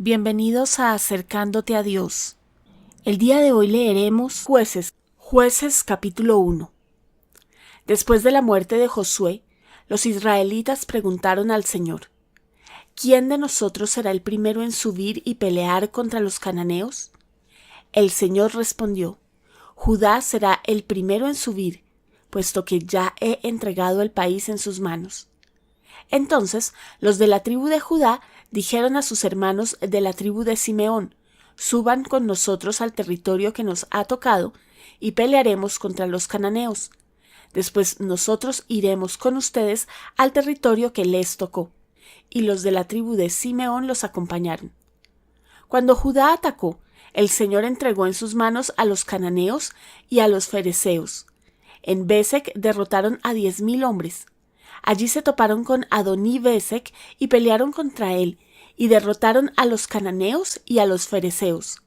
Bienvenidos a Acercándote a Dios. El día de hoy leeremos Jueces capítulo 1. Después de la muerte de Josué, los israelitas preguntaron al Señor: ¿Quién de nosotros será el primero en subir y pelear contra los cananeos? El Señor respondió: Judá será el primero en subir, puesto que ya he entregado el país en sus manos. Entonces los de la tribu de Judá dijeron a sus hermanos de la tribu de Simeón: Suban con nosotros al territorio que nos ha tocado y pelearemos contra los cananeos. Después nosotros iremos con ustedes al territorio que les tocó. Y los de la tribu de Simeón los acompañaron. Cuando Judá atacó, el Señor entregó en sus manos a los cananeos y a los fereceos. En Besek derrotaron a 10,000 hombres. Allí se toparon con Adoní-Besek y pelearon contra él, y derrotaron a los cananeos y a los fereceos.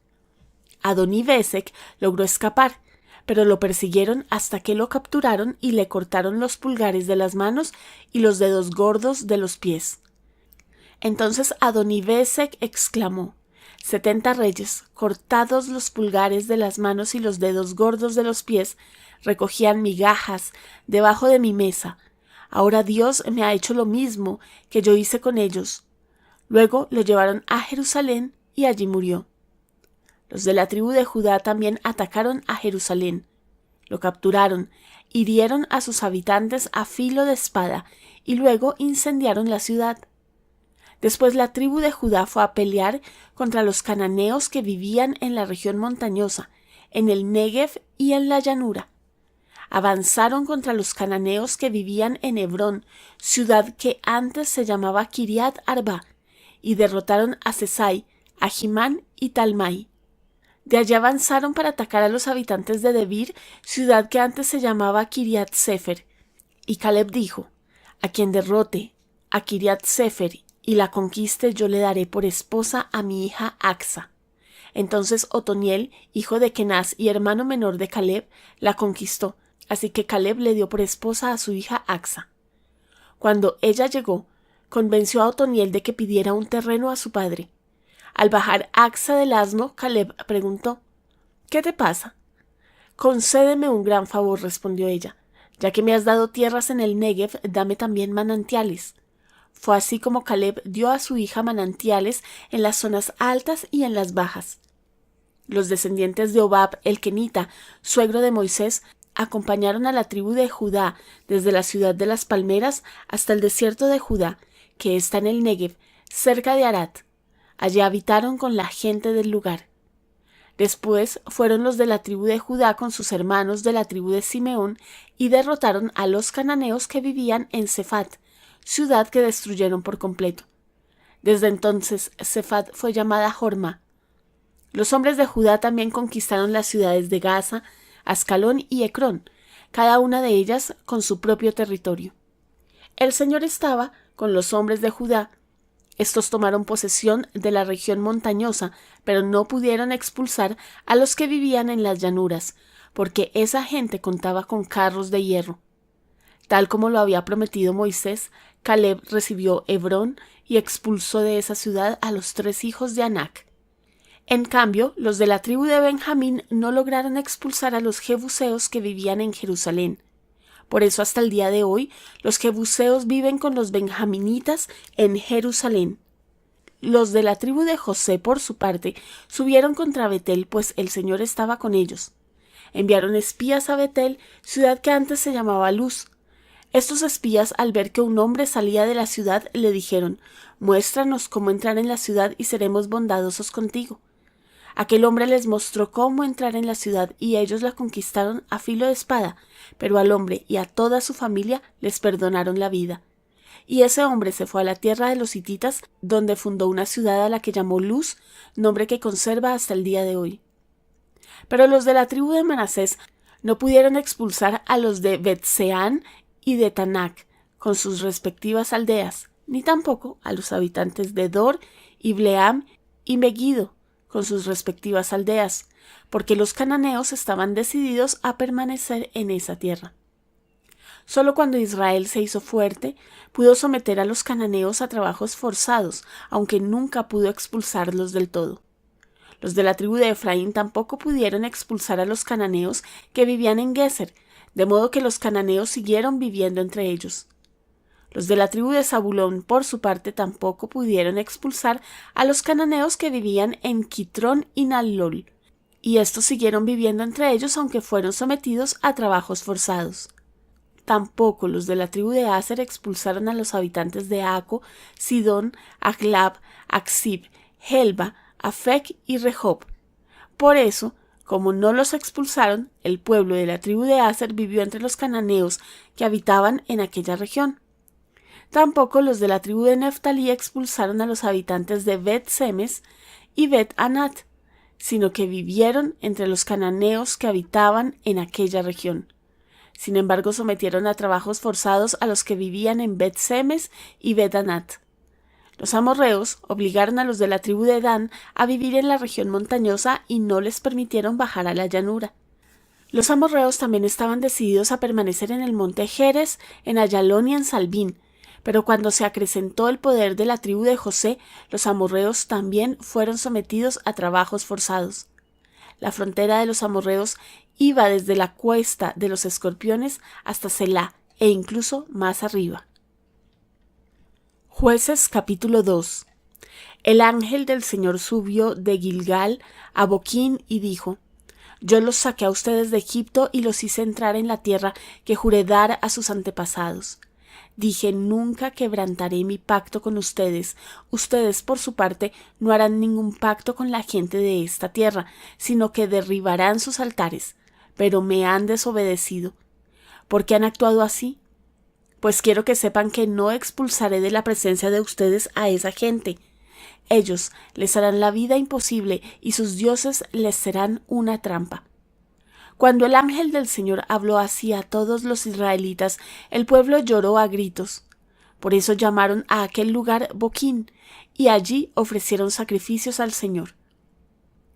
Adoní-Besek logró escapar, pero lo persiguieron hasta que lo capturaron y le cortaron los pulgares de las manos y los dedos gordos de los pies. Entonces Adoní-Besek exclamó: 70 reyes, cortados los pulgares de las manos y los dedos gordos de los pies, recogían migajas debajo de mi mesa. Ahora Dios me ha hecho lo mismo que yo hice con ellos. Luego lo llevaron a Jerusalén y allí murió. Los de la tribu de Judá también atacaron a Jerusalén. Lo capturaron, hirieron a sus habitantes a filo de espada y luego incendiaron la ciudad. Después la tribu de Judá fue a pelear contra los cananeos que vivían en la región montañosa, en el Negev y en la llanura. Avanzaron contra los cananeos que vivían en Hebrón, ciudad que antes se llamaba Kiriat Arba, y derrotaron a Sesai, a Jimán y Talmai. De allí avanzaron para atacar a los habitantes de Debir, ciudad que antes se llamaba Kiriat Sefer. Y Caleb dijo: A quien derrote a Kiriat Sefer y la conquiste, yo le daré por esposa a mi hija Acsa. Entonces Otoniel, hijo de Kenaz y hermano menor de Caleb, la conquistó. Así que Caleb le dio por esposa a su hija Acsa. Cuando ella llegó, convenció a Otoniel de que pidiera un terreno a su padre. Al bajar Acsa del asno, Caleb preguntó: ¿Qué te pasa? Concédeme un gran favor, respondió ella. Ya que me has dado tierras en el Negev, dame también manantiales. Fue así como Caleb dio a su hija manantiales en las zonas altas y en las bajas. Los descendientes de Hobab el kenita, suegro de Moisés, acompañaron a la tribu de Judá desde la ciudad de las palmeras hasta el desierto de Judá, que está en el Negev, cerca de Arat. Allí habitaron con la gente del lugar. Después fueron los de la tribu de Judá con sus hermanos de la tribu de Simeón y derrotaron a los cananeos que vivían en Sefat, ciudad que destruyeron por completo. Desde entonces Sefat fue llamada Jorma. Los hombres de Judá también conquistaron las ciudades de Gaza, Ascalón y Ecrón, cada una de ellas con su propio territorio. El Señor estaba con los hombres de Judá. Estos tomaron posesión de la región montañosa, pero no pudieron expulsar a los que vivían en las llanuras, porque esa gente contaba con carros de hierro. Tal como lo había prometido Moisés, Caleb recibió Hebrón y expulsó de esa ciudad a los 3 hijos de Anac. En cambio, los de la tribu de Benjamín no lograron expulsar a los jebuseos que vivían en Jerusalén. Por eso hasta el día de hoy, los jebuseos viven con los benjaminitas en Jerusalén. Los de la tribu de José, por su parte, subieron contra Betel, pues el Señor estaba con ellos. Enviaron espías a Betel, ciudad que antes se llamaba Luz. Estos espías, al ver que un hombre salía de la ciudad, le dijeron: «Muéstranos cómo entrar en la ciudad y seremos bondadosos contigo». Aquel hombre les mostró cómo entrar en la ciudad y ellos la conquistaron a filo de espada, pero al hombre y a toda su familia les perdonaron la vida. Y ese hombre se fue a la tierra de los hititas, donde fundó una ciudad a la que llamó Luz, nombre que conserva hasta el día de hoy. Pero los de la tribu de Manasés no pudieron expulsar a los de Bet-Seán y de Tanac, con sus respectivas aldeas, ni tampoco a los habitantes de Dor, Ibleam y Megiddo, con sus respectivas aldeas, porque los cananeos estaban decididos a permanecer en esa tierra. Solo cuando Israel se hizo fuerte, pudo someter a los cananeos a trabajos forzados, aunque nunca pudo expulsarlos del todo. Los de la tribu de Efraín tampoco pudieron expulsar a los cananeos que vivían en Geser, de modo que los cananeos siguieron viviendo entre ellos. Los de la tribu de Zabulón, por su parte, tampoco pudieron expulsar a los cananeos que vivían en Quitrón y Nalol, y estos siguieron viviendo entre ellos aunque fueron sometidos a trabajos forzados. Tampoco los de la tribu de Aser expulsaron a los habitantes de Aco, Sidón, Aglab, Aksib, Helba, Afec y Rehob. Por eso, como no los expulsaron, el pueblo de la tribu de Aser vivió entre los cananeos que habitaban en aquella región. Tampoco los de la tribu de Neftalí expulsaron a los habitantes de Bet-Semes y Bet-Anat, sino que vivieron entre los cananeos que habitaban en aquella región. Sin embargo, sometieron a trabajos forzados a los que vivían en Bet-Semes y Bet-Anat. Los amorreos obligaron a los de la tribu de Dan a vivir en la región montañosa y no les permitieron bajar a la llanura. Los amorreos también estaban decididos a permanecer en el monte Jerez, en Ayalón y en Salbín, pero cuando se acrecentó el poder de la tribu de José, los amorreos también fueron sometidos a trabajos forzados. La frontera de los amorreos iba desde la cuesta de los Escorpiones hasta Selá e incluso más arriba. Jueces capítulo 2. El ángel del Señor subió de Gilgal a Boquín y dijo: Yo los saqué a ustedes de Egipto y los hice entrar en la tierra que juré dar a sus antepasados. Dije: nunca quebrantaré mi pacto con ustedes. Ustedes, por su parte, no harán ningún pacto con la gente de esta tierra, sino que derribarán sus altares. Pero me han desobedecido. ¿Por qué han actuado así? Pues quiero que sepan que no expulsaré de la presencia de ustedes a esa gente. Ellos les harán la vida imposible y sus dioses les serán una trampa. Cuando el ángel del Señor habló así a todos los israelitas, el pueblo lloró a gritos. Por eso llamaron a aquel lugar Boquín, y allí ofrecieron sacrificios al Señor.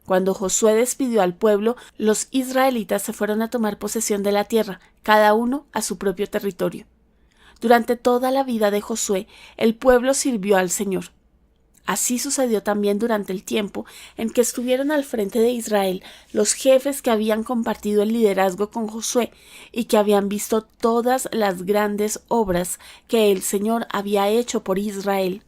Cuando Josué despidió al pueblo, los israelitas se fueron a tomar posesión de la tierra, cada uno a su propio territorio. Durante toda la vida de Josué, el pueblo sirvió al Señor. Así sucedió también durante el tiempo en que estuvieron al frente de Israel los jefes que habían compartido el liderazgo con Josué y que habían visto todas las grandes obras que el Señor había hecho por Israel.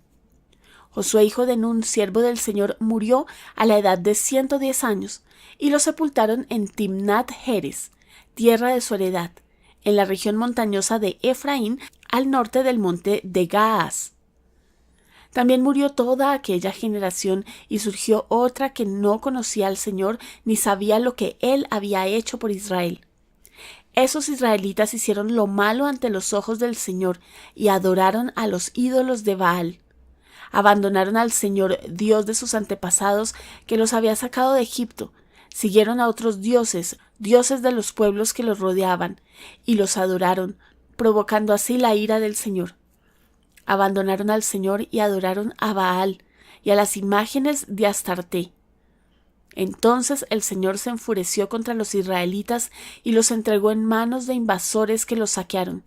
Josué, hijo de Nun, siervo del Señor, murió a la edad de 110 años y lo sepultaron en Timnat Heres, tierra de su heredad, en la región montañosa de Efraín, al norte del monte de Gaas. También murió toda aquella generación y surgió otra que no conocía al Señor ni sabía lo que Él había hecho por Israel. Esos israelitas hicieron lo malo ante los ojos del Señor y adoraron a los ídolos de Baal. Abandonaron al Señor, Dios de sus antepasados, que los había sacado de Egipto. Siguieron a otros dioses, dioses de los pueblos que los rodeaban, y los adoraron, provocando así la ira del Señor. Abandonaron al Señor y adoraron a Baal y a las imágenes de Astarté. Entonces el Señor se enfureció contra los israelitas y los entregó en manos de invasores que los saquearon.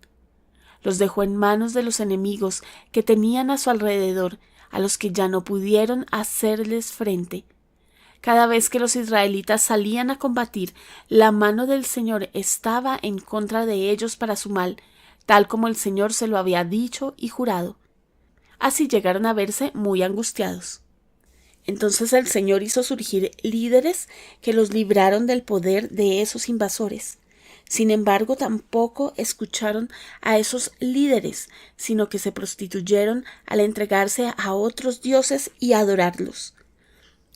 Los dejó en manos de los enemigos que tenían a su alrededor, a los que ya no pudieron hacerles frente. Cada vez que los israelitas salían a combatir, la mano del Señor estaba en contra de ellos para su mal, tal como el Señor se lo había dicho y jurado. Así llegaron a verse muy angustiados. Entonces el Señor hizo surgir líderes que los libraron del poder de esos invasores. Sin embargo, tampoco escucharon a esos líderes, sino que se prostituyeron al entregarse a otros dioses y adorarlos.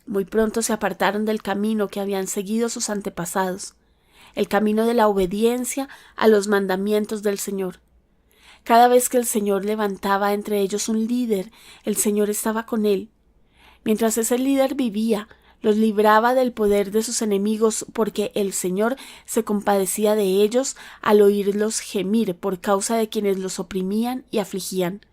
Muy pronto se apartaron del camino que habían seguido sus antepasados, el camino de la obediencia a los mandamientos del Señor. Cada vez que el Señor levantaba entre ellos un líder, el Señor estaba con él. Mientras ese líder vivía, los libraba del poder de sus enemigos, porque el Señor se compadecía de ellos al oírlos gemir por causa de quienes los oprimían y afligían.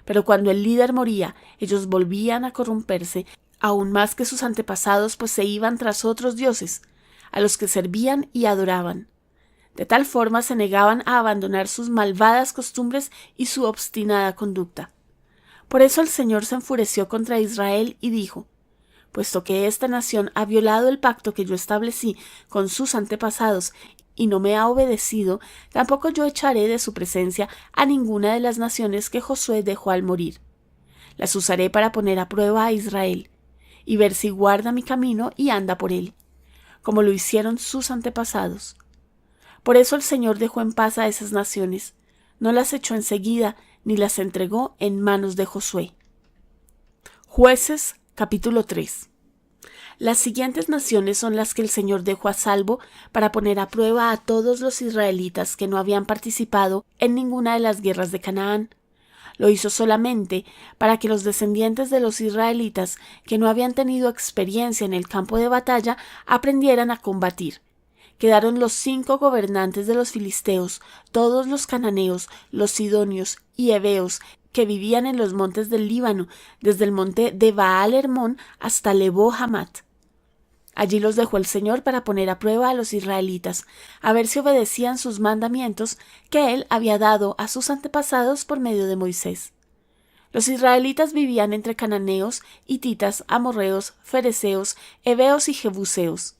Pero cuando el líder moría, ellos volvían a corromperse, aún más que sus antepasados, pues se iban tras otros dioses, a los que servían y adoraban. De tal forma se negaban a abandonar sus malvadas costumbres y su obstinada conducta. Por eso el Señor se enfureció contra Israel y dijo: puesto que esta nación ha violado el pacto que yo establecí con sus antepasados y no me ha obedecido, tampoco yo echaré de su presencia a ninguna de las naciones que Josué dejó al morir. Las usaré para poner a prueba a Israel, y ver si guarda mi camino y anda por él, como lo hicieron sus antepasados. Por eso el Señor dejó en paz a esas naciones, no las echó enseguida, ni las entregó en manos de Josué. Jueces, capítulo 3. Las siguientes naciones son las que el Señor dejó a salvo para poner a prueba a todos los israelitas que no habían participado en ninguna de las guerras de Canaán. Lo hizo solamente para que los descendientes de los israelitas que no habían tenido experiencia en el campo de batalla aprendieran a combatir. Quedaron los 5 gobernantes de los filisteos, todos los cananeos, los sidonios y heveos que vivían en los montes del Líbano, desde el monte de Baal Hermón hasta Lebo Hamat. Allí los dejó el Señor para poner a prueba a los israelitas, a ver si obedecían sus mandamientos que Él había dado a sus antepasados por medio de Moisés. Los israelitas vivían entre cananeos, hititas, amorreos, fereceos, heveos y jebuseos.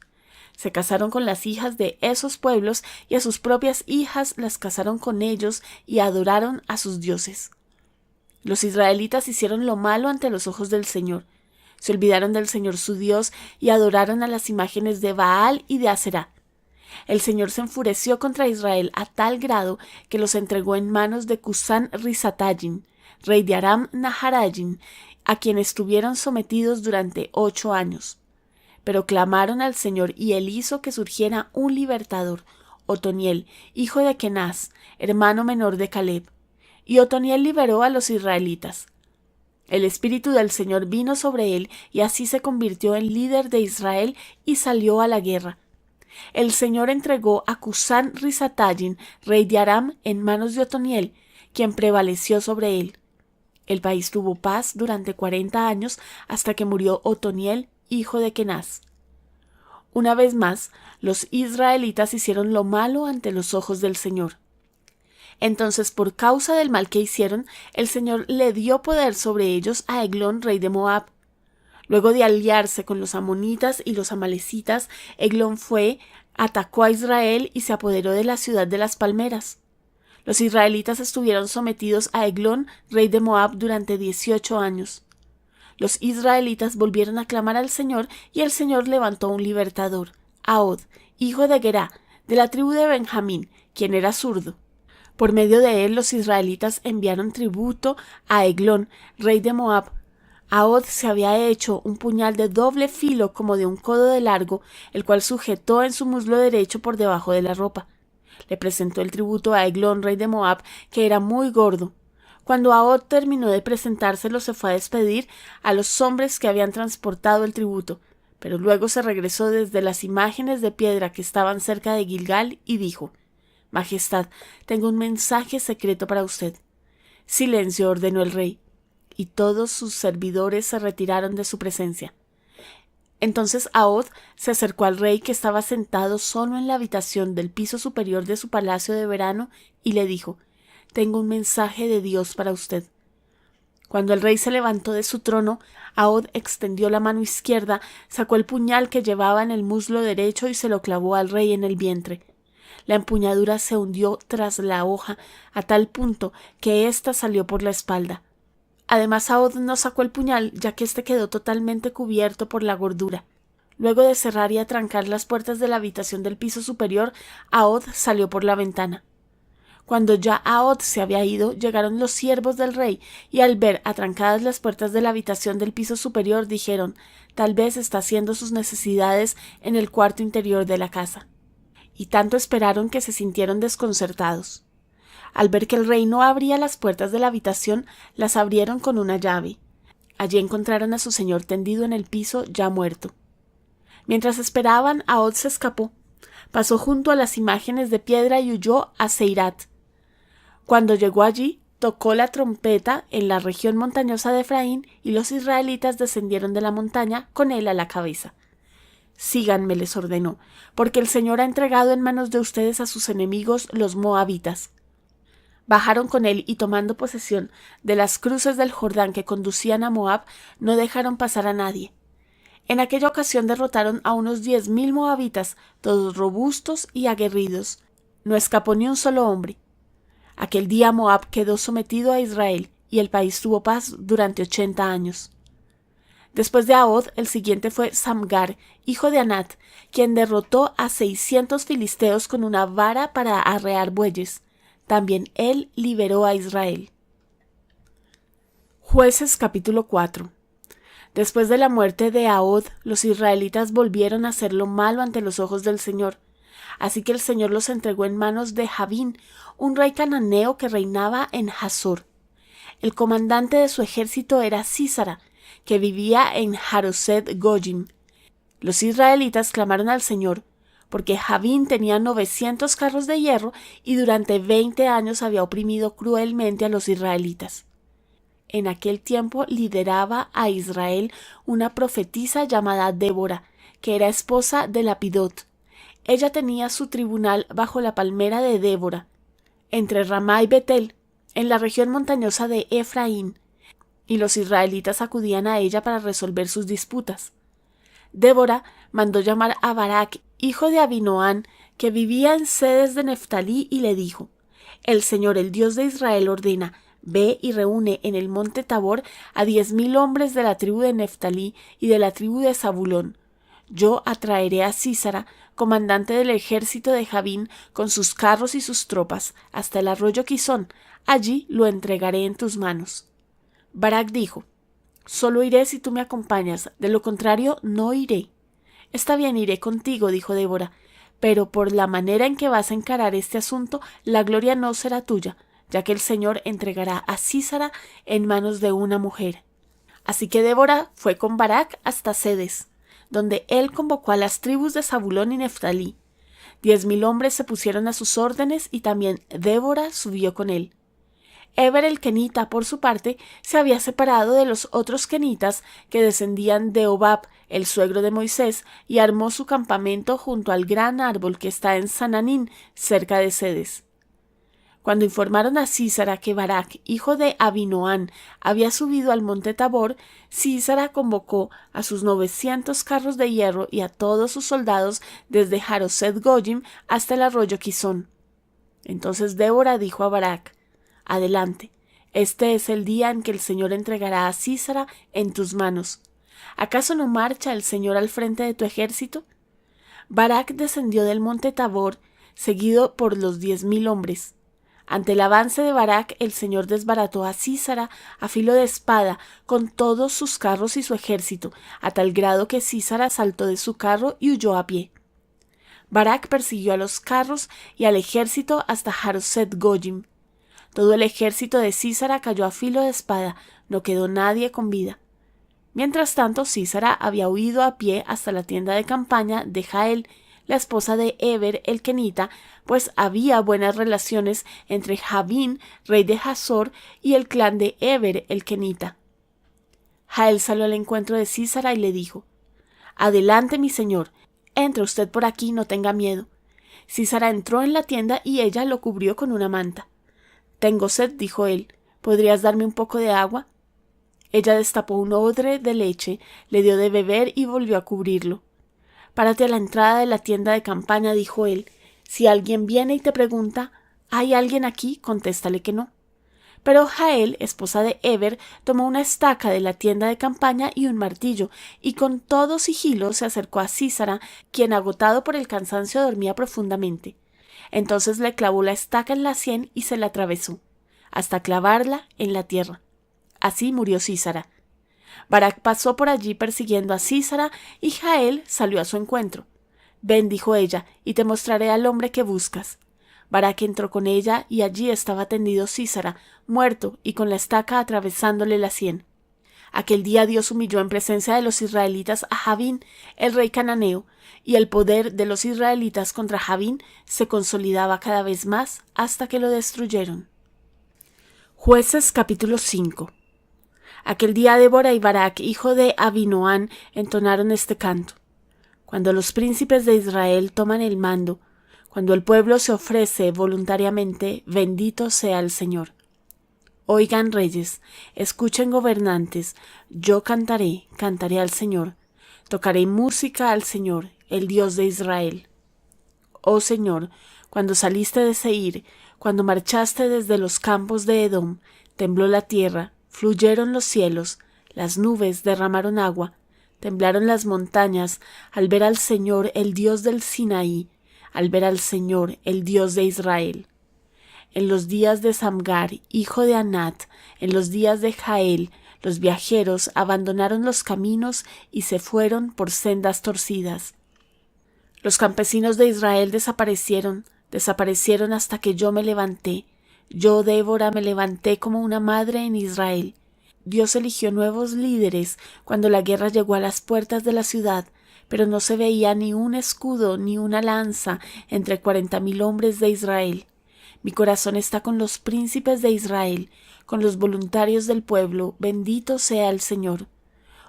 Se casaron con las hijas de esos pueblos y a sus propias hijas las casaron con ellos y adoraron a sus dioses. Los israelitas hicieron lo malo ante los ojos del Señor. Se olvidaron del Señor su Dios y adoraron a las imágenes de Baal y de Aserá. El Señor se enfureció contra Israel a tal grado que los entregó en manos de Cusán Risatayim, rey de Aram Naharayim, a quien estuvieron sometidos durante 8 años. Pero clamaron al Señor y Él hizo que surgiera un libertador, Otoniel, hijo de Kenaz, hermano menor de Caleb. Y Otoniel liberó a los israelitas. El espíritu del Señor vino sobre él y así se convirtió en líder de Israel y salió a la guerra. El Señor entregó a Cusán Risatayim, rey de Aram, en manos de Otoniel, quien prevaleció sobre él. El país tuvo paz durante 40 años hasta que murió Otoniel, hijo de Kenaz. Una vez más, los israelitas hicieron lo malo ante los ojos del Señor. Entonces, por causa del mal que hicieron, el Señor le dio poder sobre ellos a Eglón, rey de Moab. Luego de aliarse con los amonitas y los amalecitas, Eglón atacó a Israel y se apoderó de la ciudad de las palmeras. Los israelitas estuvieron sometidos a Eglón, rey de Moab, durante 18 años. Los israelitas volvieron a clamar al Señor y el Señor levantó un libertador, Ahod, hijo de Gerá, de la tribu de Benjamín, quien era zurdo. Por medio de él los israelitas enviaron tributo a Eglón, rey de Moab. Ahod se había hecho un puñal de doble filo como de un codo de largo, el cual sujetó en su muslo derecho por debajo de la ropa. Le presentó el tributo a Eglón, rey de Moab, que era muy gordo. Cuando Ahod terminó de presentárselo, se fue a despedir a los hombres que habían transportado el tributo, pero luego se regresó desde las imágenes de piedra que estaban cerca de Gilgal y dijo: Majestad, tengo un mensaje secreto para usted. Silencio, ordenó el rey, y todos sus servidores se retiraron de su presencia. Entonces Ahod se acercó al rey, que estaba sentado solo en la habitación del piso superior de su palacio de verano, y le dijo: Tengo un mensaje de Dios para usted. Cuando el rey se levantó de su trono, Ahod extendió la mano izquierda, sacó el puñal que llevaba en el muslo derecho y se lo clavó al rey en el vientre. La empuñadura se hundió tras la hoja a tal punto que ésta salió por la espalda. Además, Ahod no sacó el puñal, ya que éste quedó totalmente cubierto por la gordura. Luego de cerrar y atrancar las puertas de la habitación del piso superior, Ahod salió por la ventana. Cuando ya Ahod se había ido, llegaron los siervos del rey, y al ver atrancadas las puertas de la habitación del piso superior, dijeron: Tal vez está haciendo sus necesidades en el cuarto interior de la casa. Y tanto esperaron que se sintieron desconcertados. Al ver que el rey no abría las puertas de la habitación, las abrieron con una llave. Allí encontraron a su señor tendido en el piso, ya muerto. Mientras esperaban, Ahod se escapó. Pasó junto a las imágenes de piedra y huyó a Seirat. Cuando llegó allí, tocó la trompeta en la región montañosa de Efraín y los israelitas descendieron de la montaña con él a la cabeza. Síganme, les ordenó, porque el Señor ha entregado en manos de ustedes a sus enemigos, los moabitas. Bajaron con él y tomando posesión de las cruces del Jordán que conducían a Moab, no dejaron pasar a nadie. En aquella ocasión derrotaron a unos 10,000 moabitas, todos robustos y aguerridos. No escapó ni un solo hombre. Aquel día Moab quedó sometido a Israel, y el país tuvo paz durante 80 años. Después de Ahod, el siguiente fue Samgar, hijo de Anat, quien derrotó a 600 filisteos con una vara para arrear bueyes. También él liberó a Israel. Jueces capítulo 4. Después de la muerte de Ahod, los israelitas volvieron a hacer lo malo ante los ojos del Señor. Así que el Señor los entregó en manos de Javín, un rey cananeo que reinaba en Hazor. El comandante de su ejército era Sísara, que vivía en Haroset Goyim. Los israelitas clamaron al Señor, porque Javín tenía 900 carros de hierro y durante 20 años había oprimido cruelmente a los israelitas. En aquel tiempo lideraba a Israel una profetisa llamada Débora, que era esposa de Lapidot. Ella tenía su tribunal bajo la palmera de Débora, entre Ramá y Betel, en la región montañosa de Efraín, y los israelitas acudían a ella para resolver sus disputas. Débora mandó llamar a Barak, hijo de Abinoam, que vivía en Cedes de Neftalí, y le dijo: El Señor, el Dios de Israel, ordena: ve y reúne en el monte Tabor a 10,000 hombres de la tribu de Neftalí y de la tribu de Zabulón. Yo atraeré a Sísara, comandante del ejército de Javín, con sus carros y sus tropas, hasta el arroyo Quizón. Allí lo entregaré en tus manos. Barak dijo: Solo iré si tú me acompañas, de lo contrario no iré. Está bien, iré contigo, dijo Débora, pero por la manera en que vas a encarar este asunto, la gloria no será tuya, ya que el Señor entregará a Sísara en manos de una mujer. Así que Débora fue con Barak hasta Cedes, donde él convocó a las tribus de Zabulón y Neftalí. 10,000 hombres se pusieron a sus órdenes y también Débora subió con él. Eber el kenita, por su parte, se había separado de los otros kenitas que descendían de Hobab, el suegro de Moisés, y armó su campamento junto al gran árbol que está en Sananín, cerca de Cedes. Cuando informaron a Sísara que Barak, hijo de Abinoam, había subido al monte Tabor, Sísara convocó a sus 900 carros de hierro y a todos sus soldados desde Haroset Goyim hasta el arroyo Quizón. Entonces Débora dijo a Barak: Adelante, este es el día en que el Señor entregará a Sísara en tus manos. ¿Acaso no marcha el Señor al frente de tu ejército? Barak descendió del monte Tabor, seguido por los 10,000 hombres. Ante el avance de Barak, el Señor desbarató a Sísara a filo de espada con todos sus carros y su ejército, a tal grado que Sísara saltó de su carro y huyó a pie. Barak persiguió a los carros y al ejército hasta Haroset Goyim. Todo el ejército de Sísara cayó a filo de espada, no quedó nadie con vida. Mientras tanto, Sísara había huido a pie hasta la tienda de campaña de Jael, la esposa de Eber el kenita, pues había buenas relaciones entre Javín, rey de Hazor, y el clan de Eber el kenita. Jael salió al encuentro de Sísara y le dijo: Adelante, mi señor, entre usted por aquí, no tenga miedo. Sísara entró en la tienda y ella lo cubrió con una manta. Tengo sed, dijo él. ¿Podrías darme un poco de agua? Ella destapó un odre de leche, le dio de beber y volvió a cubrirlo. Párate a la entrada de la tienda de campaña, dijo él. Si alguien viene y te pregunta: ¿hay alguien aquí?, contéstale que no. Pero Jael, esposa de Eber, tomó una estaca de la tienda de campaña y un martillo, y con todo sigilo se acercó a Sísara, quien agotado por el cansancio dormía profundamente. Entonces le clavó la estaca en la sien y se la atravesó, hasta clavarla en la tierra. Así murió Sísara. Barak pasó por allí persiguiendo a Sísara y Jael salió a su encuentro. Ven, dijo ella, y te mostraré al hombre que buscas. Barak entró con ella y allí estaba tendido Sísara, muerto y con la estaca atravesándole la sien. Aquel día Dios humilló en presencia de los israelitas a Javín, el rey cananeo, y el poder de los israelitas contra Javín se consolidaba cada vez más hasta que lo destruyeron. Jueces capítulo 5. Aquel día Débora y Barak, hijo de Abinoam, entonaron este canto. Cuando los príncipes de Israel toman el mando, cuando el pueblo se ofrece voluntariamente, bendito sea el Señor. Oigan reyes, escuchen gobernantes, yo cantaré, cantaré al Señor, tocaré música al Señor, el Dios de Israel. Oh Señor, cuando saliste de Seir, cuando marchaste desde los campos de Edom, tembló la tierra, fluyeron los cielos, las nubes derramaron agua, temblaron las montañas al ver al Señor, el Dios del Sinaí, al ver al Señor, el Dios de Israel. En los días de Samgar, hijo de Anat, en los días de Jael, los viajeros abandonaron los caminos y se fueron por sendas torcidas. Los campesinos de Israel desaparecieron hasta que yo me levanté. Yo, Débora, me levanté como una madre en Israel. Dios eligió nuevos líderes cuando la guerra llegó a las puertas de la ciudad, pero no se veía ni un escudo ni una lanza entre 40,000 hombres de Israel. Mi corazón está con los príncipes de Israel, con los voluntarios del pueblo, bendito sea el Señor.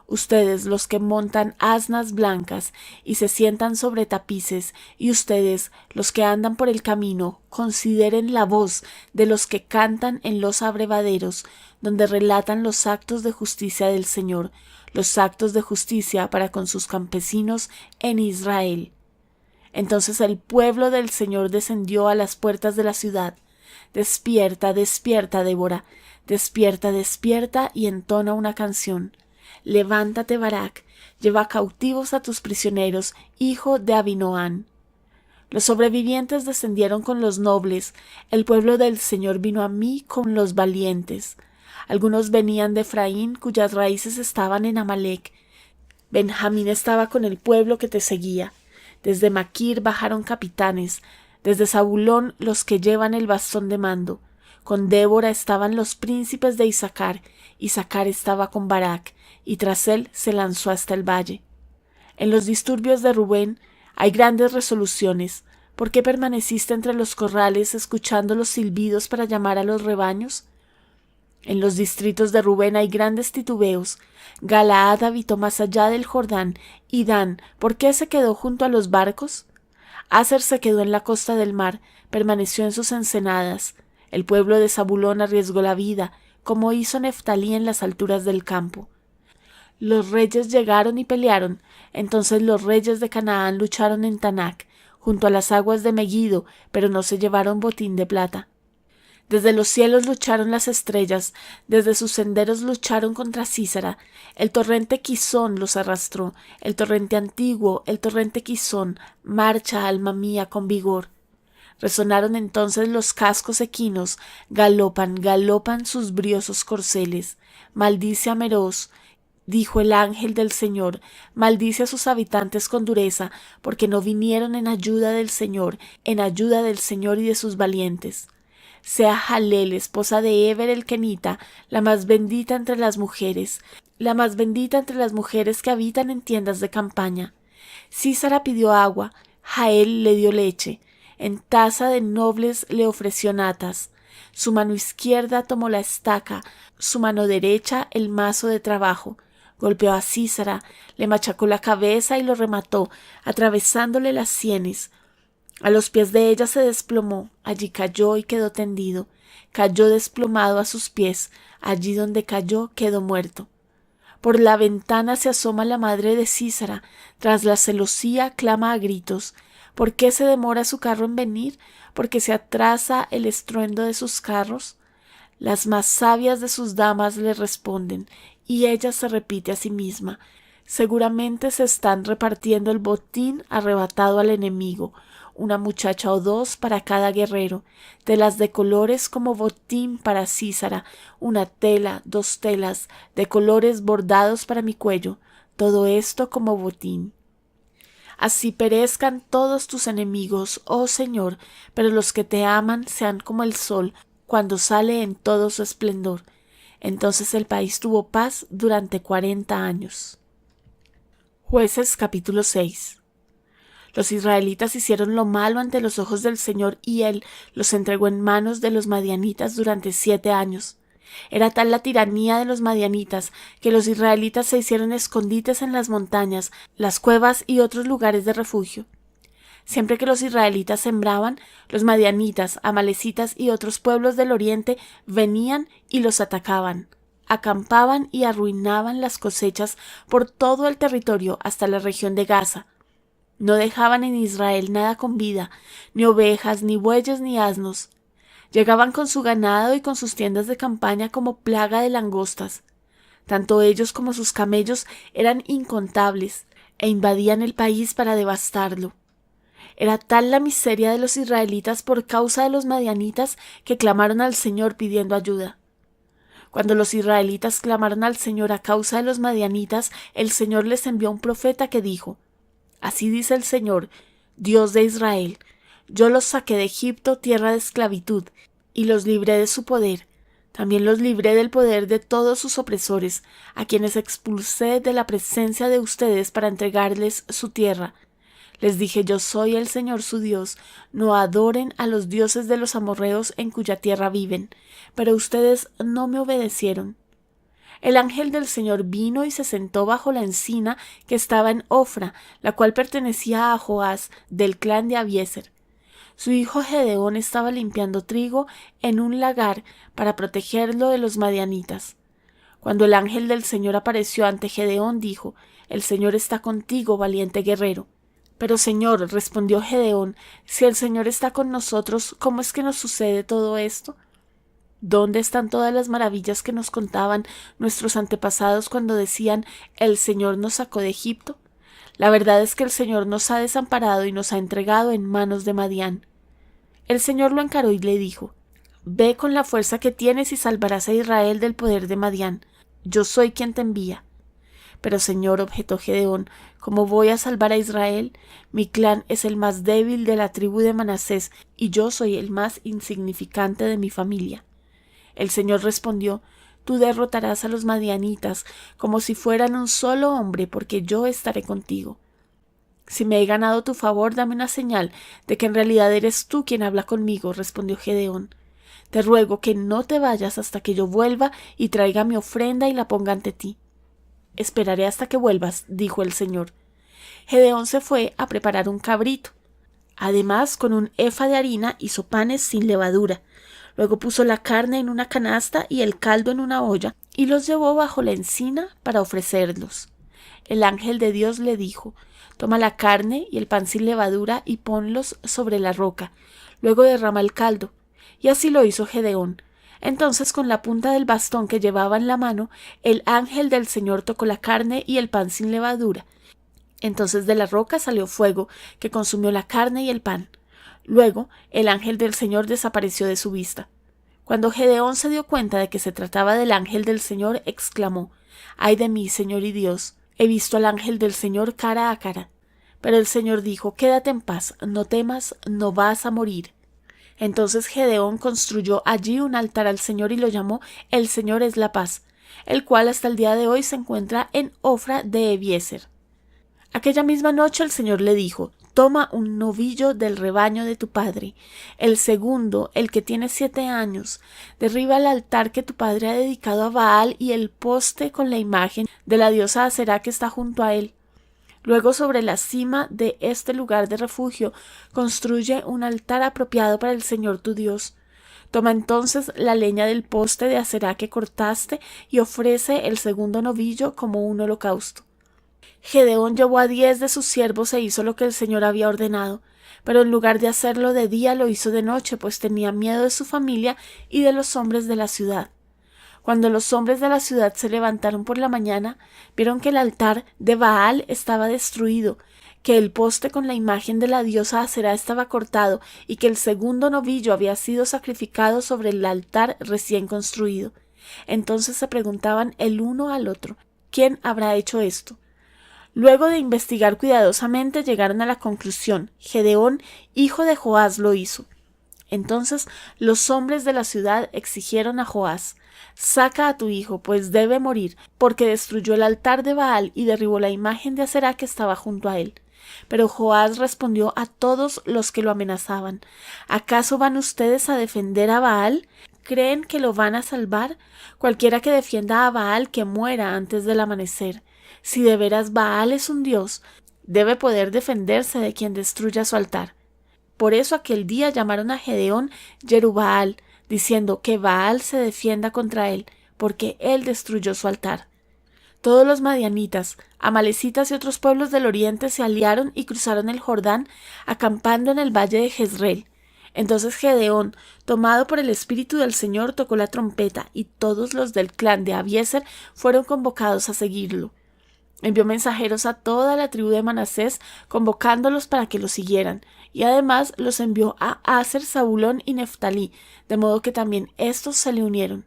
Ustedes, los que montan asnas blancas y se sientan sobre tapices, y ustedes, los que andan por el camino, consideren la voz de los que cantan en los abrevaderos, donde relatan los actos de justicia del Señor, los actos de justicia para con sus campesinos en Israel. Entonces el pueblo del Señor descendió a las puertas de la ciudad. Despierta, despierta, Débora, despierta, despierta y entona una canción. Levántate, Barak, lleva cautivos a tus prisioneros, hijo de Abinoam. Los sobrevivientes descendieron con los nobles, el pueblo del Señor vino a mí con los valientes. Algunos venían de Efraín, cuyas raíces estaban en Amalec. Benjamín estaba con el pueblo que te seguía. Desde Maquir bajaron capitanes, desde Zabulón los que llevan el bastón de mando. Con Débora estaban los príncipes de Isaacar estaba con Barak, y tras él se lanzó hasta el valle. En los disturbios de Rubén hay grandes resoluciones. ¿Por qué permaneciste entre los corrales escuchando los silbidos para llamar a los rebaños? En los distritos de Rubén hay grandes titubeos. Galaad habitó más allá del Jordán, y Dan, ¿por qué se quedó junto a los barcos? Aser se quedó en la costa del mar, permaneció en sus ensenadas. El pueblo de Zabulón arriesgó la vida, como hizo Neftalí en las alturas del campo. Los reyes llegaron y pelearon. Entonces los reyes de Canaán lucharon en Tanac, junto a las aguas de Megiddo, pero no se llevaron botín de plata. Desde los cielos lucharon las estrellas, desde sus senderos lucharon contra Sísara. El torrente Quizón los arrastró, el torrente antiguo, el torrente Quizón, marcha, alma mía, con vigor. Resonaron entonces los cascos equinos, galopan, galopan sus briosos corceles. Maldice a Meroz, dijo el ángel del Señor, maldice a sus habitantes con dureza, porque no vinieron en ayuda del Señor y de sus valientes. Sea Jalel, esposa de Eber el Kenita, la más bendita entre las mujeres que habitan en tiendas de campaña. Sísara pidió agua, Jael le dio leche, en taza de nobles le ofreció natas. Su mano izquierda tomó la estaca, su mano derecha el mazo de trabajo. Golpeó a Sísara, le machacó la cabeza y lo remató, atravesándole las sienes. A los pies de ella se desplomó, allí cayó y quedó tendido. Cayó desplomado a sus pies, allí donde cayó quedó muerto. Por la ventana se asoma la madre de Sísara, tras la celosía clama a gritos. ¿Por qué se demora su carro en venir? ¿Por qué se atrasa el estruendo de sus carros? Las más sabias de sus damas le responden, y ella se repite a sí misma. Seguramente se están repartiendo el botín arrebatado al enemigo, una muchacha o dos para cada guerrero, telas de colores como botín para Sísara, una tela, 2 telas, de colores bordados para mi cuello, todo esto como botín. Así perezcan todos tus enemigos, oh Señor, pero los que te aman sean como el sol cuando sale en todo su esplendor. Entonces el país tuvo paz durante 40 años. Jueces capítulo 6. Los israelitas hicieron lo malo ante los ojos del Señor y Él los entregó en manos de los madianitas durante 7 años. Era tal la tiranía de los madianitas que los israelitas se hicieron escondites en las montañas, las cuevas y otros lugares de refugio. Siempre que los israelitas sembraban, los madianitas, amalecitas y otros pueblos del oriente venían y los atacaban. Acampaban y arruinaban las cosechas por todo el territorio hasta la región de Gaza. No dejaban en Israel nada con vida, ni ovejas, ni bueyes, ni asnos. Llegaban con su ganado y con sus tiendas de campaña como plaga de langostas. Tanto ellos como sus camellos eran incontables e invadían el país para devastarlo. Era tal la miseria de los israelitas por causa de los madianitas que clamaron al Señor pidiendo ayuda. Cuando los israelitas clamaron al Señor a causa de los madianitas, el Señor les envió un profeta que dijo: Así dice el Señor, Dios de Israel: Yo los saqué de Egipto, tierra de esclavitud, y los libré de su poder. También los libré del poder de todos sus opresores, a quienes expulsé de la presencia de ustedes para entregarles su tierra. Les dije: Yo soy el Señor su Dios, no adoren a los dioses de los amorreos en cuya tierra viven. Pero ustedes no me obedecieron. El ángel del Señor vino y se sentó bajo la encina que estaba en Ofra, la cual pertenecía a Joás, del clan de Abiezer. Su hijo Gedeón estaba limpiando trigo en un lagar para protegerlo de los madianitas. Cuando el ángel del Señor apareció ante Gedeón, dijo: El Señor está contigo, valiente guerrero. Pero Señor, respondió Gedeón, si el Señor está con nosotros, ¿cómo es que nos sucede todo esto? ¿Dónde están todas las maravillas que nos contaban nuestros antepasados cuando decían: el Señor nos sacó de Egipto? La verdad es que el Señor nos ha desamparado y nos ha entregado en manos de Madián. El Señor lo encaró y le dijo: Ve con la fuerza que tienes y salvarás a Israel del poder de Madián. Yo soy quien te envía. Pero Señor, objetó Gedeón, ¿cómo voy a salvar a Israel? Mi clan es el más débil de la tribu de Manasés y yo soy el más insignificante de mi familia. El Señor respondió: Tú derrotarás a los madianitas como si fueran un solo hombre, porque yo estaré contigo. Si me he ganado tu favor, dame una señal de que en realidad eres tú quien habla conmigo, respondió Gedeón. Te ruego que no te vayas hasta que yo vuelva y traiga mi ofrenda y la ponga ante ti. Esperaré hasta que vuelvas, dijo el Señor. Gedeón se fue a preparar un cabrito. Además, con un efa de harina hizo panes sin levadura. Luego puso la carne en una canasta y el caldo en una olla, y los llevó bajo la encina para ofrecerlos. El ángel de Dios le dijo: Toma la carne y el pan sin levadura y ponlos sobre la roca. Luego derrama el caldo. Y así lo hizo Gedeón. Entonces, con la punta del bastón que llevaba en la mano, el ángel del Señor tocó la carne y el pan sin levadura. Entonces de la roca salió fuego, que consumió la carne y el pan. Luego el ángel del Señor desapareció de su vista. Cuando Gedeón se dio cuenta de que se trataba del ángel del Señor, exclamó: ¡Ay de mí, Señor y Dios! He visto al ángel del Señor cara a cara. Pero el Señor dijo: Quédate en paz, no temas, no vas a morir. Entonces Gedeón construyó allí un altar al Señor y lo llamó El Señor es la paz, el cual hasta el día de hoy se encuentra en Ofra de Abiezer. Aquella misma noche el Señor le dijo: Toma un novillo del rebaño de tu padre, el segundo, el que tiene 7 años, derriba el altar que tu padre ha dedicado a Baal y el poste con la imagen de la diosa Aserá que está junto a él. Luego, sobre la cima de este lugar de refugio, construye un altar apropiado para el Señor tu Dios. Toma entonces la leña del poste de Aserá que cortaste y ofrece el segundo novillo como un holocausto. Gedeón llevó a 10 de sus siervos e hizo lo que el Señor había ordenado, pero en lugar de hacerlo de día lo hizo de noche, pues tenía miedo de su familia y de los hombres de la ciudad. Cuando los hombres de la ciudad se levantaron por la mañana, vieron que el altar de Baal estaba destruido, que el poste con la imagen de la diosa Aserá estaba cortado y que el segundo novillo había sido sacrificado sobre el altar recién construido. Entonces se preguntaban el uno al otro: ¿quién habrá hecho esto? Luego de investigar cuidadosamente llegaron a la conclusión: Gedeón, hijo de Joás, lo hizo. Entonces los hombres de la ciudad exigieron a Joás: Saca a tu hijo, pues debe morir, porque destruyó el altar de Baal y derribó la imagen de Aserá que estaba junto a él. Pero Joás respondió a todos los que lo amenazaban: ¿Acaso van ustedes a defender a Baal? creen que lo van a salvar? Cualquiera que defienda a Baal que muera antes del amanecer. Si de veras Baal es un dios, debe poder defenderse de quien destruya su altar. Por eso aquel día llamaron a Gedeón Yerubbaal, diciendo que Baal se defienda contra él, porque él destruyó su altar. Todos los madianitas, amalecitas y otros pueblos del oriente se aliaron y cruzaron el Jordán, acampando en el valle de Jezreel. Entonces Gedeón, tomado por el Espíritu del Señor, tocó la trompeta, y todos los del clan de Abiezer fueron convocados a seguirlo. Envió mensajeros a toda la tribu de Manasés, convocándolos para que lo siguieran, y además los envió a Aser, Zabulón y Neftalí, de modo que también éstos se le unieron.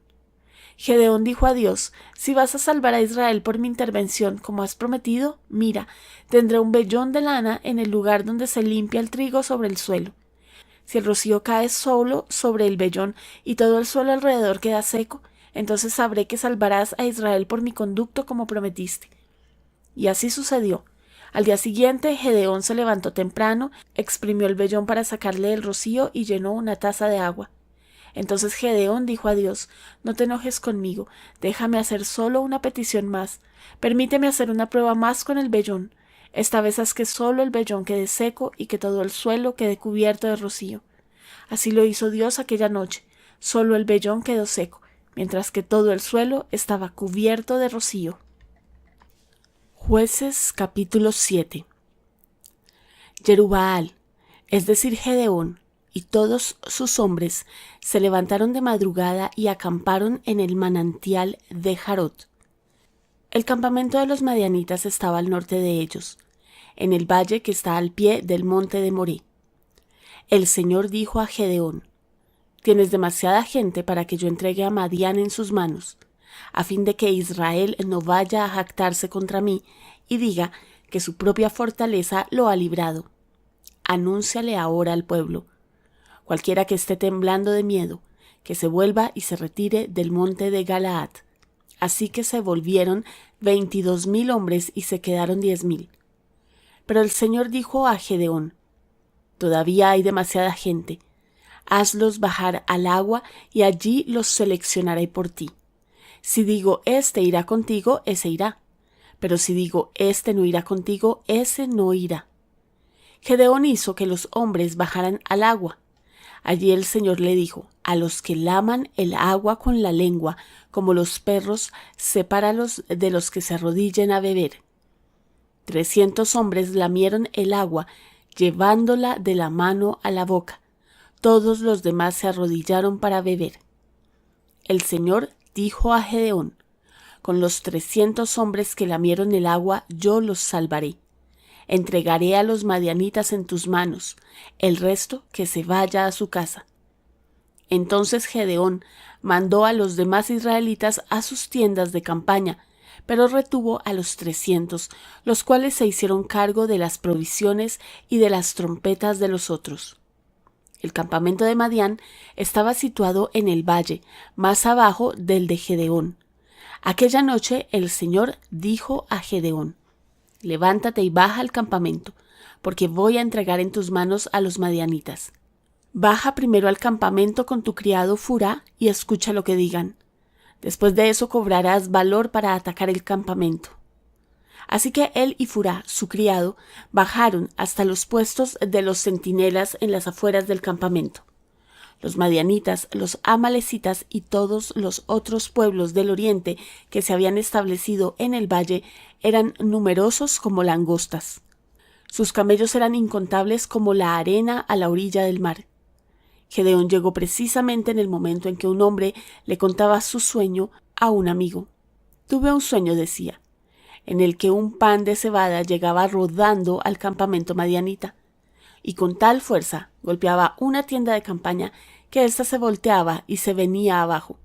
Gedeón dijo a Dios: si vas a salvar a Israel por mi intervención, como has prometido, mira, tendré un vellón de lana en el lugar donde se limpia el trigo sobre el suelo. Si el rocío cae solo sobre el vellón y todo el suelo alrededor queda seco, entonces sabré que salvarás a Israel por mi conducto como prometiste. Y así sucedió. Al día siguiente, Gedeón se levantó temprano, exprimió el vellón para sacarle el rocío y llenó una taza de agua. Entonces Gedeón dijo a Dios: no te enojes conmigo, déjame hacer solo una petición más. Permíteme hacer una prueba más con el vellón. Esta vez haz que solo el vellón quede seco y que todo el suelo quede cubierto de rocío. Así lo hizo Dios aquella noche. Solo el vellón quedó seco, mientras que todo el suelo estaba cubierto de rocío. Jueces capítulo 7. Yerubbaal, es decir Gedeón, y todos sus hombres se levantaron de madrugada y acamparon en el manantial de Jarot. El campamento de los madianitas estaba al norte de ellos, en el valle que está al pie del monte de Moré. El Señor dijo a Gedeón: tienes demasiada gente para que yo entregue a Madián en sus manos, a fin de que Israel no vaya a jactarse contra mí y diga que su propia fortaleza lo ha librado. Anúnciale ahora al pueblo: cualquiera que esté temblando de miedo, que se vuelva y se retire del monte de Galaad. Así que se volvieron 22,000 hombres y se quedaron 10,000. Pero el Señor dijo a Gedeón: todavía hay demasiada gente. Hazlos bajar al agua y allí los seleccionaré por ti. Si digo este irá contigo, ese irá. Pero si digo este no irá contigo, ese no irá. Gedeón hizo que los hombres bajaran al agua. Allí el Señor le dijo: a los que laman el agua con la lengua, como los perros, sepáralos de los que se arrodillen a beber. 300 hombres lamieron el agua, llevándola de la mano a la boca. Todos los demás se arrodillaron para beber. El Señor dijo a Gedeón: con los 300 hombres que lamieron el agua yo los salvaré. Entregaré a los madianitas en tus manos, el resto que se vaya a su casa. Entonces Gedeón mandó a los demás israelitas a sus tiendas de campaña, pero retuvo a los 300, los cuales se hicieron cargo de las provisiones y de las trompetas de los otros. El campamento de Madián estaba situado en el valle, más abajo del de Gedeón. Aquella noche el Señor dijo a Gedeón: levántate y baja al campamento, porque voy a entregar en tus manos a los madianitas. Baja primero al campamento con tu criado Furá y escucha lo que digan. Después de eso cobrarás valor para atacar el campamento. Así que él y Furá, su criado, bajaron hasta los puestos de los centinelas en las afueras del campamento. Los madianitas, los amalecitas y todos los otros pueblos del oriente que se habían establecido en el valle eran numerosos como langostas. Sus camellos eran incontables como la arena a la orilla del mar. Gedeón llegó precisamente en el momento en que un hombre le contaba su sueño a un amigo. Tuve un sueño, decía, en el que un pan de cebada llegaba rodando al campamento madianita, y con tal fuerza golpeaba una tienda de campaña que ésta se volteaba y se venía abajo.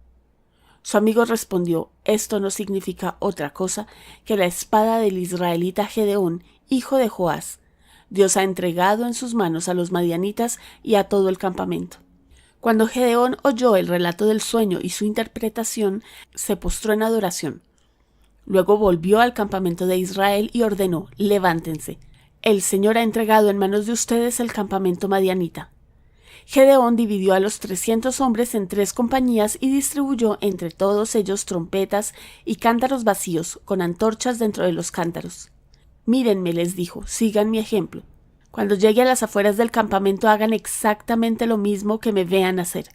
Su amigo respondió: esto no significa otra cosa que la espada del israelita Gedeón, hijo de Joás. Dios ha entregado en sus manos a los madianitas y a todo el campamento. Cuando Gedeón oyó el relato del sueño y su interpretación, se postró en adoración. Luego volvió al campamento de Israel y ordenó: levántense. El Señor ha entregado en manos de ustedes el campamento madianita. Gedeón dividió a los 300 hombres en 3 compañías y distribuyó entre todos ellos trompetas y cántaros vacíos, con antorchas dentro de los cántaros. Mírenme, les dijo, sigan mi ejemplo. Cuando llegue a las afueras del campamento hagan exactamente lo mismo que me vean hacer.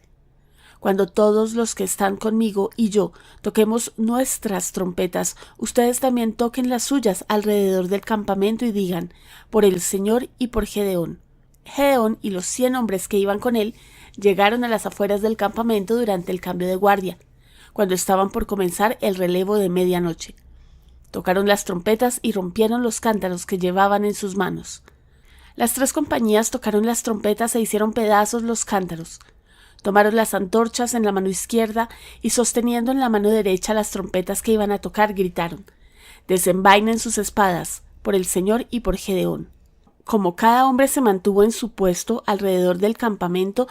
Cuando todos los que están conmigo y yo toquemos nuestras trompetas, ustedes también toquen las suyas alrededor del campamento y digan, por el Señor y por Gedeón. Gedeón y los 100 hombres que iban con él llegaron a las afueras del campamento durante el cambio de guardia, cuando estaban por comenzar el relevo de medianoche. Tocaron las trompetas y rompieron los cántaros que llevaban en sus manos. Las 3 compañías tocaron las trompetas e hicieron pedazos los cántaros. Tomaron las antorchas en la mano izquierda y sosteniendo en la mano derecha las trompetas que iban a tocar, gritaron: «Desenvainen sus espadas, por el Señor y por Gedeón». Como cada hombre se mantuvo en su puesto alrededor del campamento,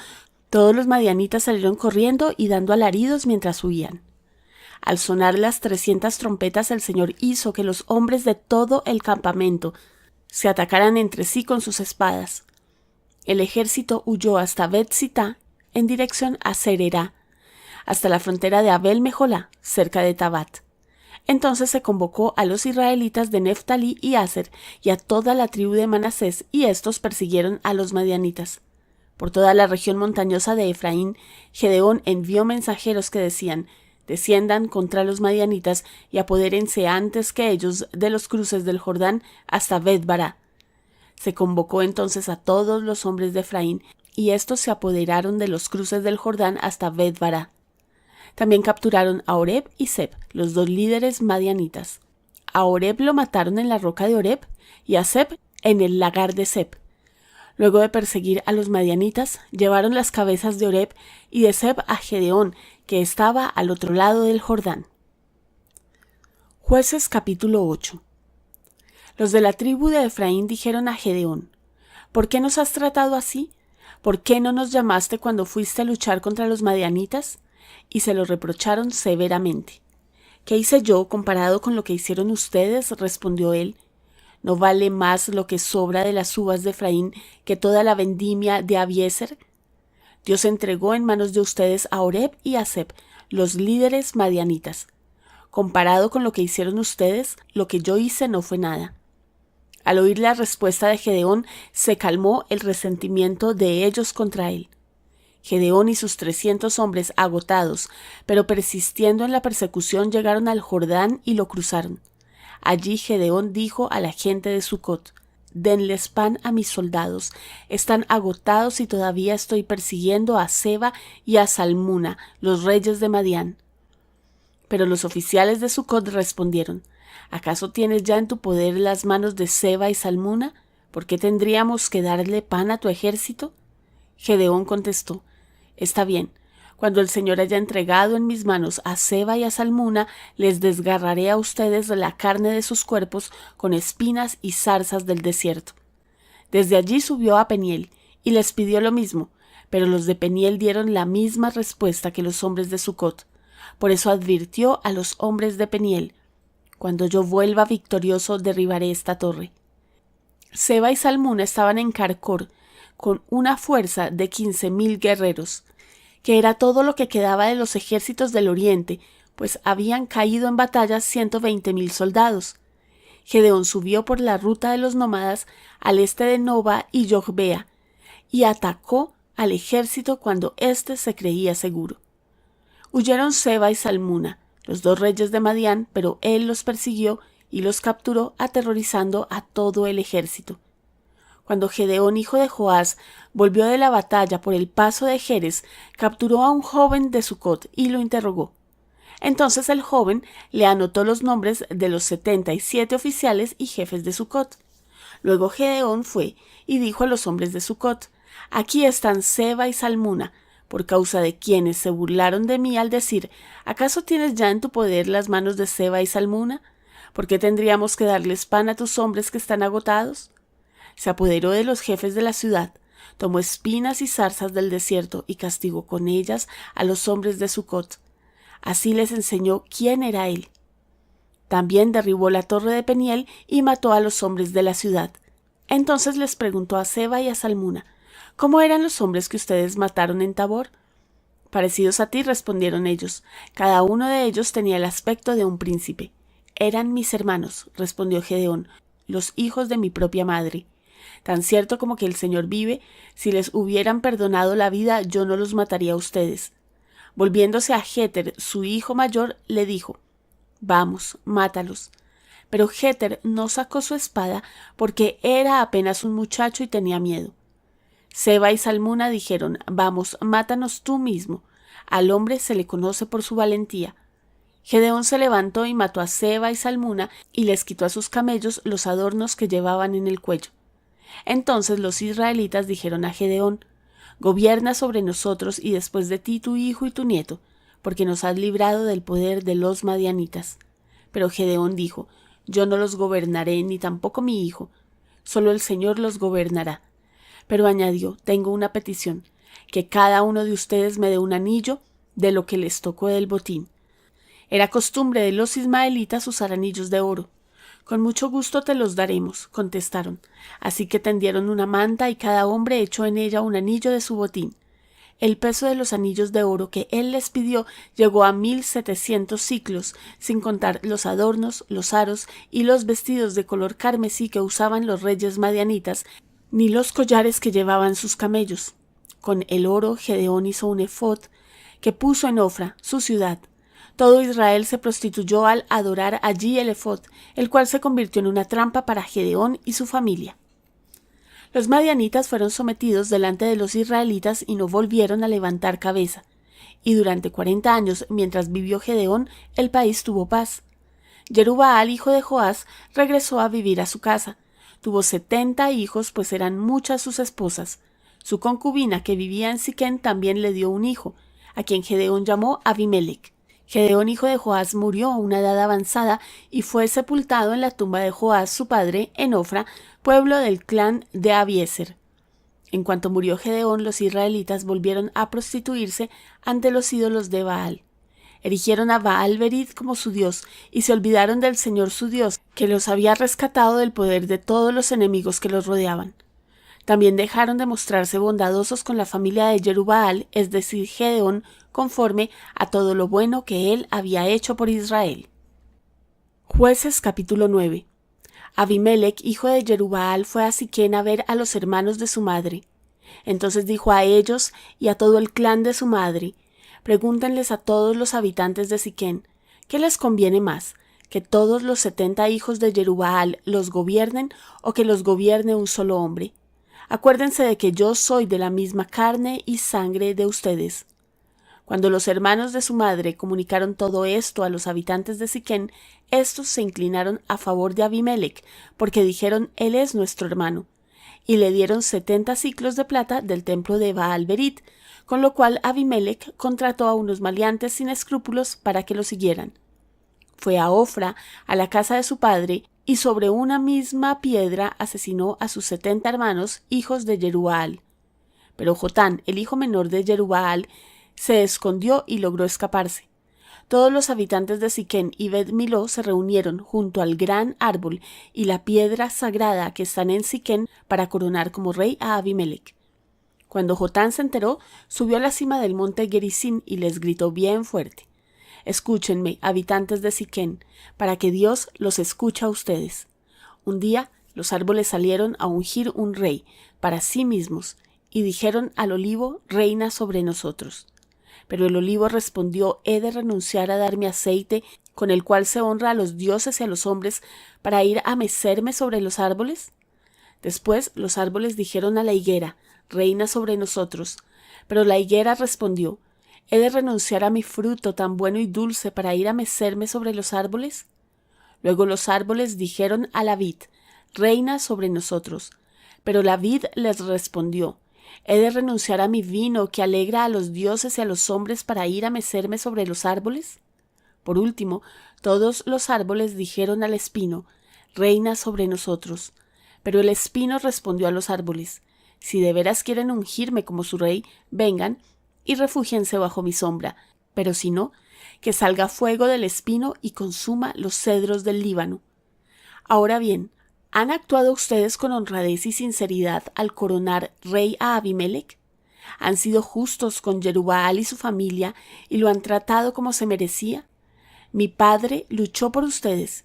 todos los madianitas salieron corriendo y dando alaridos mientras huían. Al sonar las 300 trompetas, el Señor hizo que los hombres de todo el campamento se atacaran entre sí con sus espadas. El ejército huyó hasta Bet-Sitá, en dirección a Sererá, hasta la frontera de Abel Mejolá, cerca de Tabat. Entonces se convocó a los israelitas de Neftalí y Aser y a toda la tribu de Manasés, y estos persiguieron a los madianitas. Por toda la región montañosa de Efraín, Gedeón envió mensajeros que decían: «Desciendan contra los madianitas y apodérense antes que ellos de los cruces del Jordán hasta Bet-Bará». Se convocó entonces a todos los hombres de Efraín, y estos se apoderaron de los cruces del Jordán hasta Bet-Bará. También capturaron a Oreb y Zeb, los 2 líderes madianitas. A Oreb lo mataron en la roca de Oreb y a Zeb en el lagar de Zeb. Luego de perseguir a los madianitas, llevaron las cabezas de Oreb y de Zeb a Gedeón, que estaba al otro lado del Jordán. Jueces capítulo 8. Los de la tribu de Efraín dijeron a Gedeón: «¿Por qué nos has tratado así? ¿Por qué no nos llamaste cuando fuiste a luchar contra los madianitas?». Y se lo reprocharon severamente. «¿Qué hice yo comparado con lo que hicieron ustedes?», respondió él. «¿No vale más lo que sobra de las uvas de Efraín que toda la vendimia de Abiezer?». Dios entregó en manos de ustedes a Oreb y a Zeb, los líderes madianitas. Comparado con lo que hicieron ustedes, lo que yo hice no fue nada. Al oír la respuesta de Gedeón, se calmó el resentimiento de ellos contra él. Gedeón y sus 300 hombres, agotados, pero persistiendo en la persecución, llegaron al Jordán y lo cruzaron. Allí Gedeón dijo a la gente de Sucot: «Denles pan a mis soldados. Están agotados y todavía estoy persiguiendo a Seba y a Salmuna, los reyes de Madián». Pero los oficiales de Sucot respondieron: «¿Acaso tienes ya en tu poder las manos de Seba y Salmuna? ¿Por qué tendríamos que darle pan a tu ejército?». Gedeón contestó: «Está bien, cuando el Señor haya entregado en mis manos a Seba y a Salmuna, les desgarraré a ustedes la carne de sus cuerpos con espinas y zarzas del desierto». Desde allí subió a Peniel y les pidió lo mismo, pero los de Peniel dieron la misma respuesta que los hombres de Sucot. Por eso advirtió a los hombres de Peniel: «Cuando yo vuelva victorioso, derribaré esta torre». Seba y Salmuna estaban en Carcor, con una fuerza de 15,000 guerreros, que era todo lo que quedaba de los ejércitos del oriente, pues habían caído en batalla 120,000 soldados. Gedeón subió por la ruta de los nómadas al este de Noba y Jogbea, y atacó al ejército cuando éste se creía seguro. Huyeron Seba y Salmuna, los 2 reyes de Madián, pero él los persiguió y los capturó, aterrorizando a todo el ejército. Cuando Gedeón, hijo de Joás, volvió de la batalla por el paso de Jerez, capturó a un joven de Sucot y lo interrogó. Entonces el joven le anotó los nombres de los 77 oficiales y jefes de Sucot. Luego Gedeón fue y dijo a los hombres de Sucot: «Aquí están Seba y Salmuna, por causa de quienes se burlaron de mí al decir: ¿acaso tienes ya en tu poder las manos de Seba y Salmuna? ¿Por qué tendríamos que darles pan a tus hombres que están agotados?». Se apoderó de los jefes de la ciudad, tomó espinas y zarzas del desierto y castigó con ellas a los hombres de Sucot. Así les enseñó quién era él. También derribó la torre de Peniel y mató a los hombres de la ciudad. Entonces les preguntó a Seba y a Salmuna: ¿Cómo eran los hombres que ustedes mataron en Tabor? Parecidos a ti, respondieron ellos. Cada uno de ellos tenía el aspecto de un príncipe. Eran mis hermanos, respondió Gedeón, los hijos de mi propia madre. Tan cierto como que el Señor vive, si les hubieran perdonado la vida, yo no los mataría a ustedes. Volviéndose a Jeter, su hijo mayor, le dijo: Vamos, mátalos. Pero Jeter no sacó su espada porque era apenas un muchacho y tenía miedo. Seba y Salmuna dijeron: Vamos, mátanos tú mismo. Al hombre se le conoce por su valentía. Gedeón se levantó y mató a Seba y Salmuna y les quitó a sus camellos los adornos que llevaban en el cuello. Entonces los israelitas dijeron a Gedeón: Gobierna sobre nosotros y después de ti tu hijo y tu nieto, porque nos has librado del poder de los madianitas. Pero Gedeón dijo: Yo no los gobernaré, ni tampoco mi hijo, solo el Señor los gobernará. Pero añadió: Tengo una petición, que cada uno de ustedes me dé un anillo de lo que les tocó del botín. Era costumbre de los ismaelitas usar anillos de oro. Con mucho gusto te los daremos, contestaron. Así que tendieron una manta y cada hombre echó en ella un anillo de su botín. El peso de los anillos de oro que él les pidió llegó a 1,700 siclos, sin contar los adornos, los aros y los vestidos de color carmesí que usaban los reyes madianitas, ni los collares que llevaban sus camellos. Con el oro Gedeón hizo un efod que puso en Ofra, su ciudad. Todo Israel se prostituyó al adorar allí el efod, el cual se convirtió en una trampa para Gedeón y su familia. Los madianitas fueron sometidos delante de los israelitas y no volvieron a levantar cabeza. Y durante 40 años, mientras vivió Gedeón, el país tuvo paz. Jerubbaal, hijo de Joás, regresó a vivir a su casa. Tuvo 70 hijos, pues eran muchas sus esposas. Su concubina, que vivía en Siquén, también le dio un hijo, a quien Gedeón llamó Abimelec. Gedeón, hijo de Joás, murió a una edad avanzada y fue sepultado en la tumba de Joás, su padre, en Ofra, pueblo del clan de Abiezer. En cuanto murió Gedeón, los israelitas volvieron a prostituirse ante los ídolos de Baal. Erigieron a Baal-Berit como su dios y se olvidaron del Señor su Dios, que los había rescatado del poder de todos los enemigos que los rodeaban. También dejaron de mostrarse bondadosos con la familia de Jerubbaal, es decir, Gedeón, conforme a todo lo bueno que él había hecho por Israel. Jueces capítulo 9. Abimelec, hijo de Jerubbaal, fue a Siquén a ver a los hermanos de su madre. Entonces dijo a ellos y a todo el clan de su madre: Pregúntenles a todos los habitantes de Siquén, ¿qué les conviene más? ¿Que todos los 70 hijos de Jerubbaal los gobiernen o que los gobierne un solo hombre? Acuérdense de que yo soy de la misma carne y sangre de ustedes. Cuando los hermanos de su madre comunicaron todo esto a los habitantes de Siquén, estos se inclinaron a favor de Abimelec, porque dijeron: Él es nuestro hermano. Y le dieron 70 siclos de plata del templo de Baal-Berit, con lo cual Abimelec contrató a unos maleantes sin escrúpulos para que lo siguieran. Fue a Ofra, a la casa de su padre, y sobre una misma piedra asesinó a sus 70 hermanos, hijos de Jerubbaal. Pero Jotán, el hijo menor de Jerubbaal, se escondió y logró escaparse. Todos los habitantes de Siquén y Bet-Miló se reunieron junto al gran árbol y la piedra sagrada que están en Siquén para coronar como rey a Abimelec. Cuando Jotán se enteró, subió a la cima del monte Gerizim y les gritó bien fuerte: Escúchenme, habitantes de Siquén, para que Dios los escuche a ustedes. Un día los árboles salieron a ungir un rey para sí mismos y dijeron al olivo: Reina sobre nosotros. Pero el olivo respondió: ¿He de renunciar a dar mi aceite, con el cual se honra a los dioses y a los hombres, para ir a mecerme sobre los árboles? Después los árboles dijeron a la higuera: Reina sobre nosotros. Pero la higuera respondió: ¿He de renunciar a mi fruto tan bueno y dulce para ir a mecerme sobre los árboles? Luego los árboles dijeron a la vid: Reina sobre nosotros. Pero la vid les respondió: ¿He de renunciar a mi vino que alegra a los dioses y a los hombres para ir a mecerme sobre los árboles? Por último, todos los árboles dijeron al espino: Reina sobre nosotros. Pero el espino respondió a los árboles: Si de veras quieren ungirme como su rey, vengan y refúgiense bajo mi sombra, pero si no, que salga fuego del espino y consuma los cedros del Líbano. Ahora bien, ¿Han actuado ustedes con honradez y sinceridad al coronar rey a Abimelec? ¿Han sido justos con Yerubbaal y su familia y lo han tratado como se merecía? Mi padre luchó por ustedes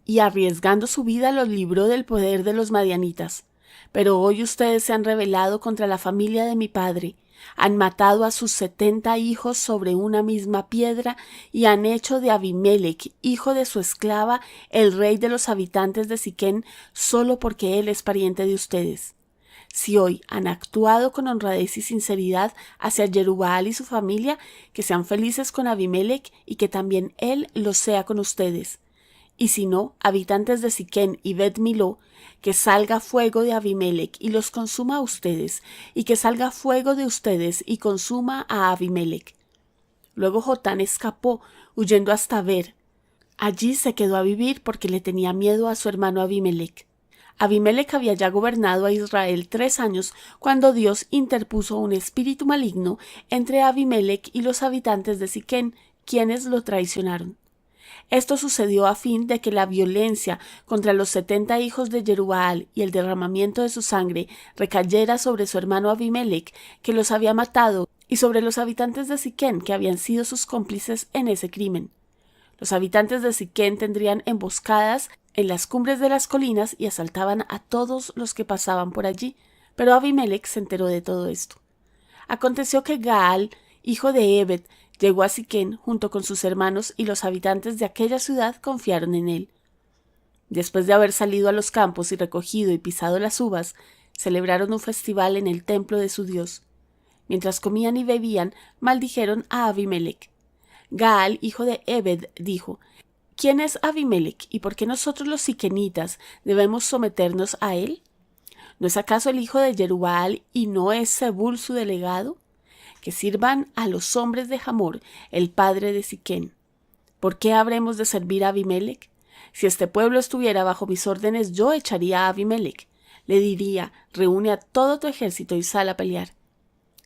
y arriesgando su vida los libró del poder de los madianitas. Pero hoy ustedes se han rebelado contra la familia de mi padre, han matado a sus 70 hijos sobre una misma piedra y han hecho de Abimelec, hijo de su esclava, el rey de los habitantes de Siquén, solo porque él es pariente de ustedes. Si hoy han actuado con honradez y sinceridad hacia Yerubbaal y su familia, que sean felices con Abimelec y que también él lo sea con ustedes. Y si no, habitantes de Siquén y Bet Miló, que salga fuego de Abimelec y los consuma a ustedes, y que salga fuego de ustedes y consuma a Abimelec. Luego Jotán escapó, huyendo hasta Ver. Allí se quedó a vivir porque le tenía miedo a su hermano Abimelec. Abimelec había ya gobernado a Israel 3 años cuando Dios interpuso un espíritu maligno entre Abimelec y los habitantes de Siquén, quienes lo traicionaron. Esto sucedió a fin de que la violencia contra los 70 hijos de Yerubbaal y el derramamiento de su sangre recayera sobre su hermano Abimelec, que los había matado, y sobre los habitantes de Siquén, que habían sido sus cómplices en ese crimen. Los habitantes de Siquén tendrían emboscadas en las cumbres de las colinas y asaltaban a todos los que pasaban por allí, pero Abimelec se enteró de todo esto. Aconteció que Gaal, hijo de Ebed, llegó a Siquén junto con sus hermanos y los habitantes de aquella ciudad confiaron en él. Después de haber salido a los campos y recogido y pisado las uvas, celebraron un festival en el templo de su Dios. Mientras comían y bebían, maldijeron a Abimelec. Gaal, hijo de Ebed, dijo: ¿Quién es Abimelec y por qué nosotros los siquenitas debemos someternos a él? ¿No es acaso el hijo de Yerubbaal y no es Zebul su delegado? Que sirvan a los hombres de Hamor, el padre de Siquén. ¿Por qué habremos de servir a Abimelec? Si este pueblo estuviera bajo mis órdenes, yo echaría a Abimelec. Le diría: reúne a todo tu ejército y sal a pelear.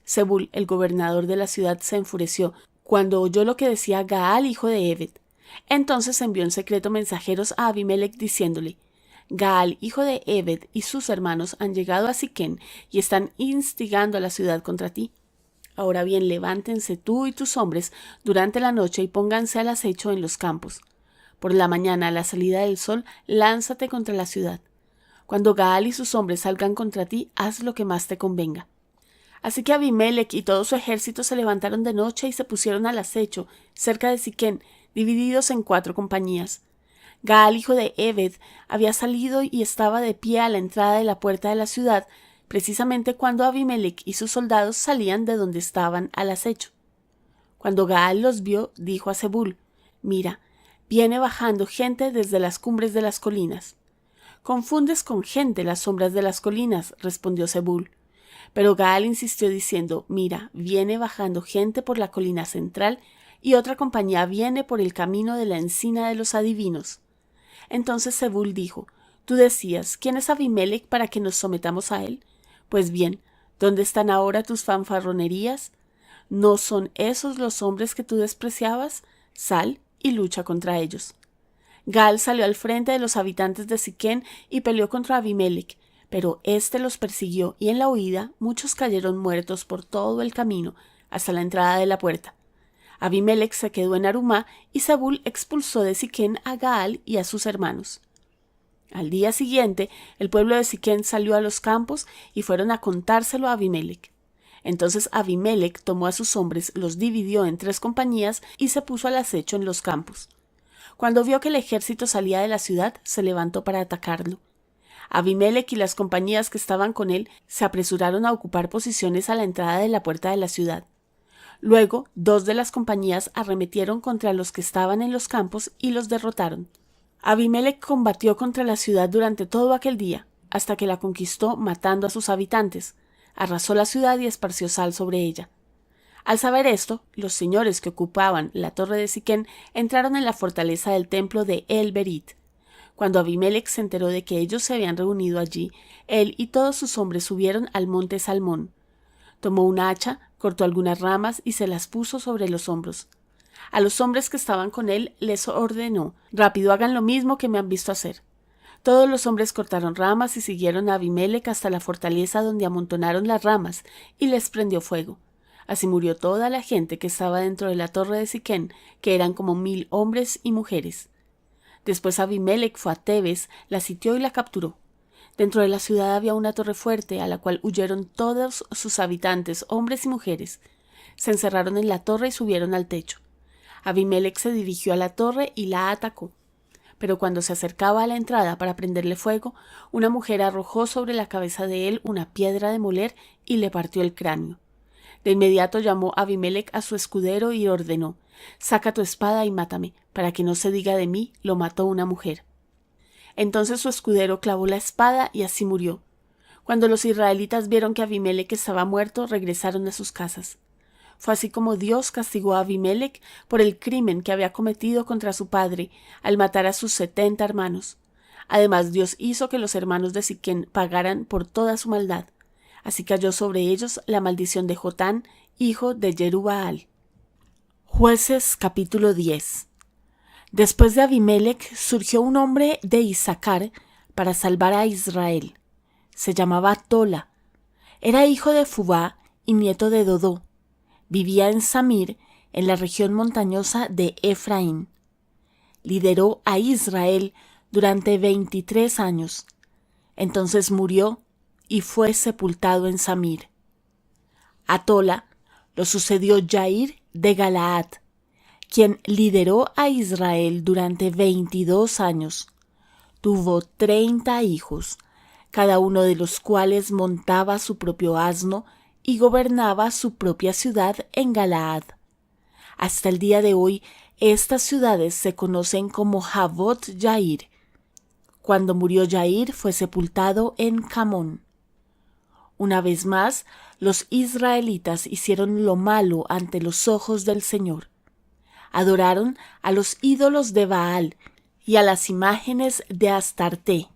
Zebul, el gobernador de la ciudad, se enfureció cuando oyó lo que decía Gaal, hijo de Ebed. Entonces envió en secreto mensajeros a Abimelec diciéndole: Gaal, hijo de Ebed, y sus hermanos han llegado a Siquén y están instigando a la ciudad contra ti. Ahora bien, levántense tú y tus hombres durante la noche y pónganse al acecho en los campos. Por la mañana, a la salida del sol, lánzate contra la ciudad. Cuando Gaal y sus hombres salgan contra ti, haz lo que más te convenga. Así que Abimelec y todo su ejército se levantaron de noche y se pusieron al acecho, cerca de Siquén, divididos en 4 compañías. Gaal, hijo de Ebed, había salido y estaba de pie a la entrada de la puerta de la ciudad, precisamente cuando Abimelec y sus soldados salían de donde estaban al acecho. Cuando Gaal los vio, dijo a Zebul: Mira, viene bajando gente desde las cumbres de las colinas. Confundes con gente las sombras de las colinas, respondió Zebul. Pero Gaal insistió diciendo: Mira, viene bajando gente por la colina central y otra compañía viene por el camino de la encina de los adivinos. Entonces Zebul dijo: Tú decías: ¿quién es Abimelec para que nos sometamos a él? Pues bien, ¿dónde están ahora tus fanfarronerías? ¿No son esos los hombres que tú despreciabas? Sal y lucha contra ellos. Gaal salió al frente de los habitantes de Siquén y peleó contra Abimelec, pero éste los persiguió y en la huida muchos cayeron muertos por todo el camino hasta la entrada de la puerta. Abimelec se quedó en Arumá y Zebul expulsó de Siquén a Gaal y a sus hermanos. Al día siguiente, el pueblo de Siquén salió a los campos y fueron a contárselo a Abimelec. Entonces Abimelec tomó a sus hombres, los dividió en 3 compañías y se puso al acecho en los campos. Cuando vio que el ejército salía de la ciudad, se levantó para atacarlo. Abimelec y las compañías que estaban con él se apresuraron a ocupar posiciones a la entrada de la puerta de la ciudad. Luego, 2 de las compañías arremetieron contra los que estaban en los campos y los derrotaron. Abimelec combatió contra la ciudad durante todo aquel día, hasta que la conquistó matando a sus habitantes. Arrasó la ciudad y esparció sal sobre ella. Al saber esto, los señores que ocupaban la torre de Siquén entraron en la fortaleza del templo de El-Berit. Cuando Abimelec se enteró de que ellos se habían reunido allí, él y todos sus hombres subieron al monte Salmón. Tomó un hacha, cortó algunas ramas y se las puso sobre los hombros. A los hombres que estaban con él les ordenó: rápido, hagan lo mismo que me han visto hacer. Todos los hombres cortaron ramas y siguieron a Abimelec hasta la fortaleza donde amontonaron las ramas y les prendió fuego. Así murió toda la gente que estaba dentro de la torre de Siquén, que eran como 1000 hombres y mujeres. Después Abimelec fue a Tebes, la sitió y la capturó. Dentro de la ciudad había una torre fuerte, a la cual huyeron todos sus habitantes, hombres y mujeres. Se encerraron en la torre y subieron al techo. Abimelec se dirigió a la torre y la atacó. Pero cuando se acercaba a la entrada para prenderle fuego, una mujer arrojó sobre la cabeza de él una piedra de moler y le partió el cráneo. De inmediato llamó Abimelec a su escudero y ordenó: «Saca tu espada y mátame, para que no se diga de mí, lo mató una mujer». Entonces su escudero clavó la espada y así murió. Cuando los israelitas vieron que Abimelec estaba muerto, regresaron a sus casas. Fue así como Dios castigó a Abimelec por el crimen que había cometido contra su padre al matar a sus 70 hermanos. Además, Dios hizo que los hermanos de Siquén pagaran por toda su maldad. Así cayó sobre ellos la maldición de Jotán, hijo de Jerubbaal. Jueces capítulo 10. Después de Abimelec surgió un hombre de Issacar para salvar a Israel. Se llamaba Tola. Era hijo de Fubá y nieto de Dodó. Vivía en Samir, en la región montañosa de Efraín. Lideró a Israel durante 23 años. Entonces murió y fue sepultado en Samir. A Tola lo sucedió Yair de Galaad, quien lideró a Israel durante 22 años. Tuvo 30 hijos, cada uno de los cuales montaba su propio asno y gobernaba su propia ciudad en Galaad. Hasta el día de hoy, estas ciudades se conocen como Javot Yair. Cuando murió Yair, fue sepultado en Camón. Una vez más, los israelitas hicieron lo malo ante los ojos del Señor. Adoraron a los ídolos de Baal y a las imágenes de Astarté,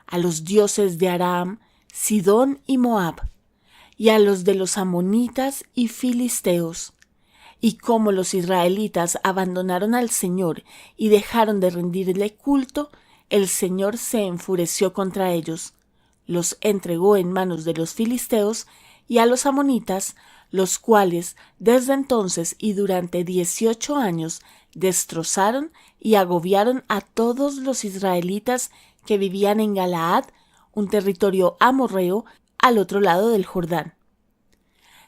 a los dioses de Aram, Sidón y Moab, y a los de los amonitas y filisteos. Y como los israelitas abandonaron al Señor y dejaron de rendirle culto, el Señor se enfureció contra ellos. Los entregó en manos de los filisteos y a los amonitas, los cuales desde entonces y durante 18 años destrozaron y agobiaron a todos los israelitas que vivían en Galaad, un territorio amorreo al otro lado del Jordán.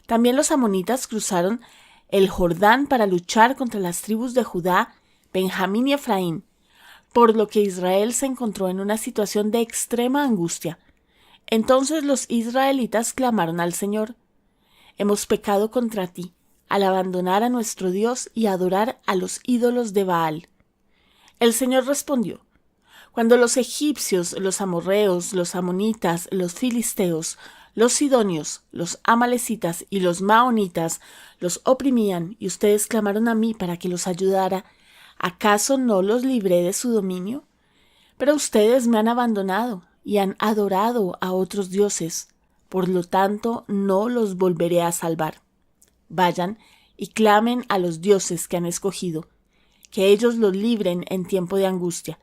También los amonitas cruzaron el Jordán para luchar contra las tribus de Judá, Benjamín y Efraín, por lo que Israel se encontró en una situación de extrema angustia. Entonces los israelitas clamaron al Señor: «Hemos pecado contra ti, al abandonar a nuestro Dios y adorar a los ídolos de Baal». El Señor respondió: «Cuando los egipcios, los amorreos, los amonitas, los filisteos, los sidonios, los amalecitas y los maonitas los oprimían y ustedes clamaron a mí para que los ayudara, ¿acaso no los libré de su dominio? Pero ustedes me han abandonado y han adorado a otros dioses, por lo tanto no los volveré a salvar. Vayan y clamen a los dioses que han escogido, que ellos los libren en tiempo de angustia».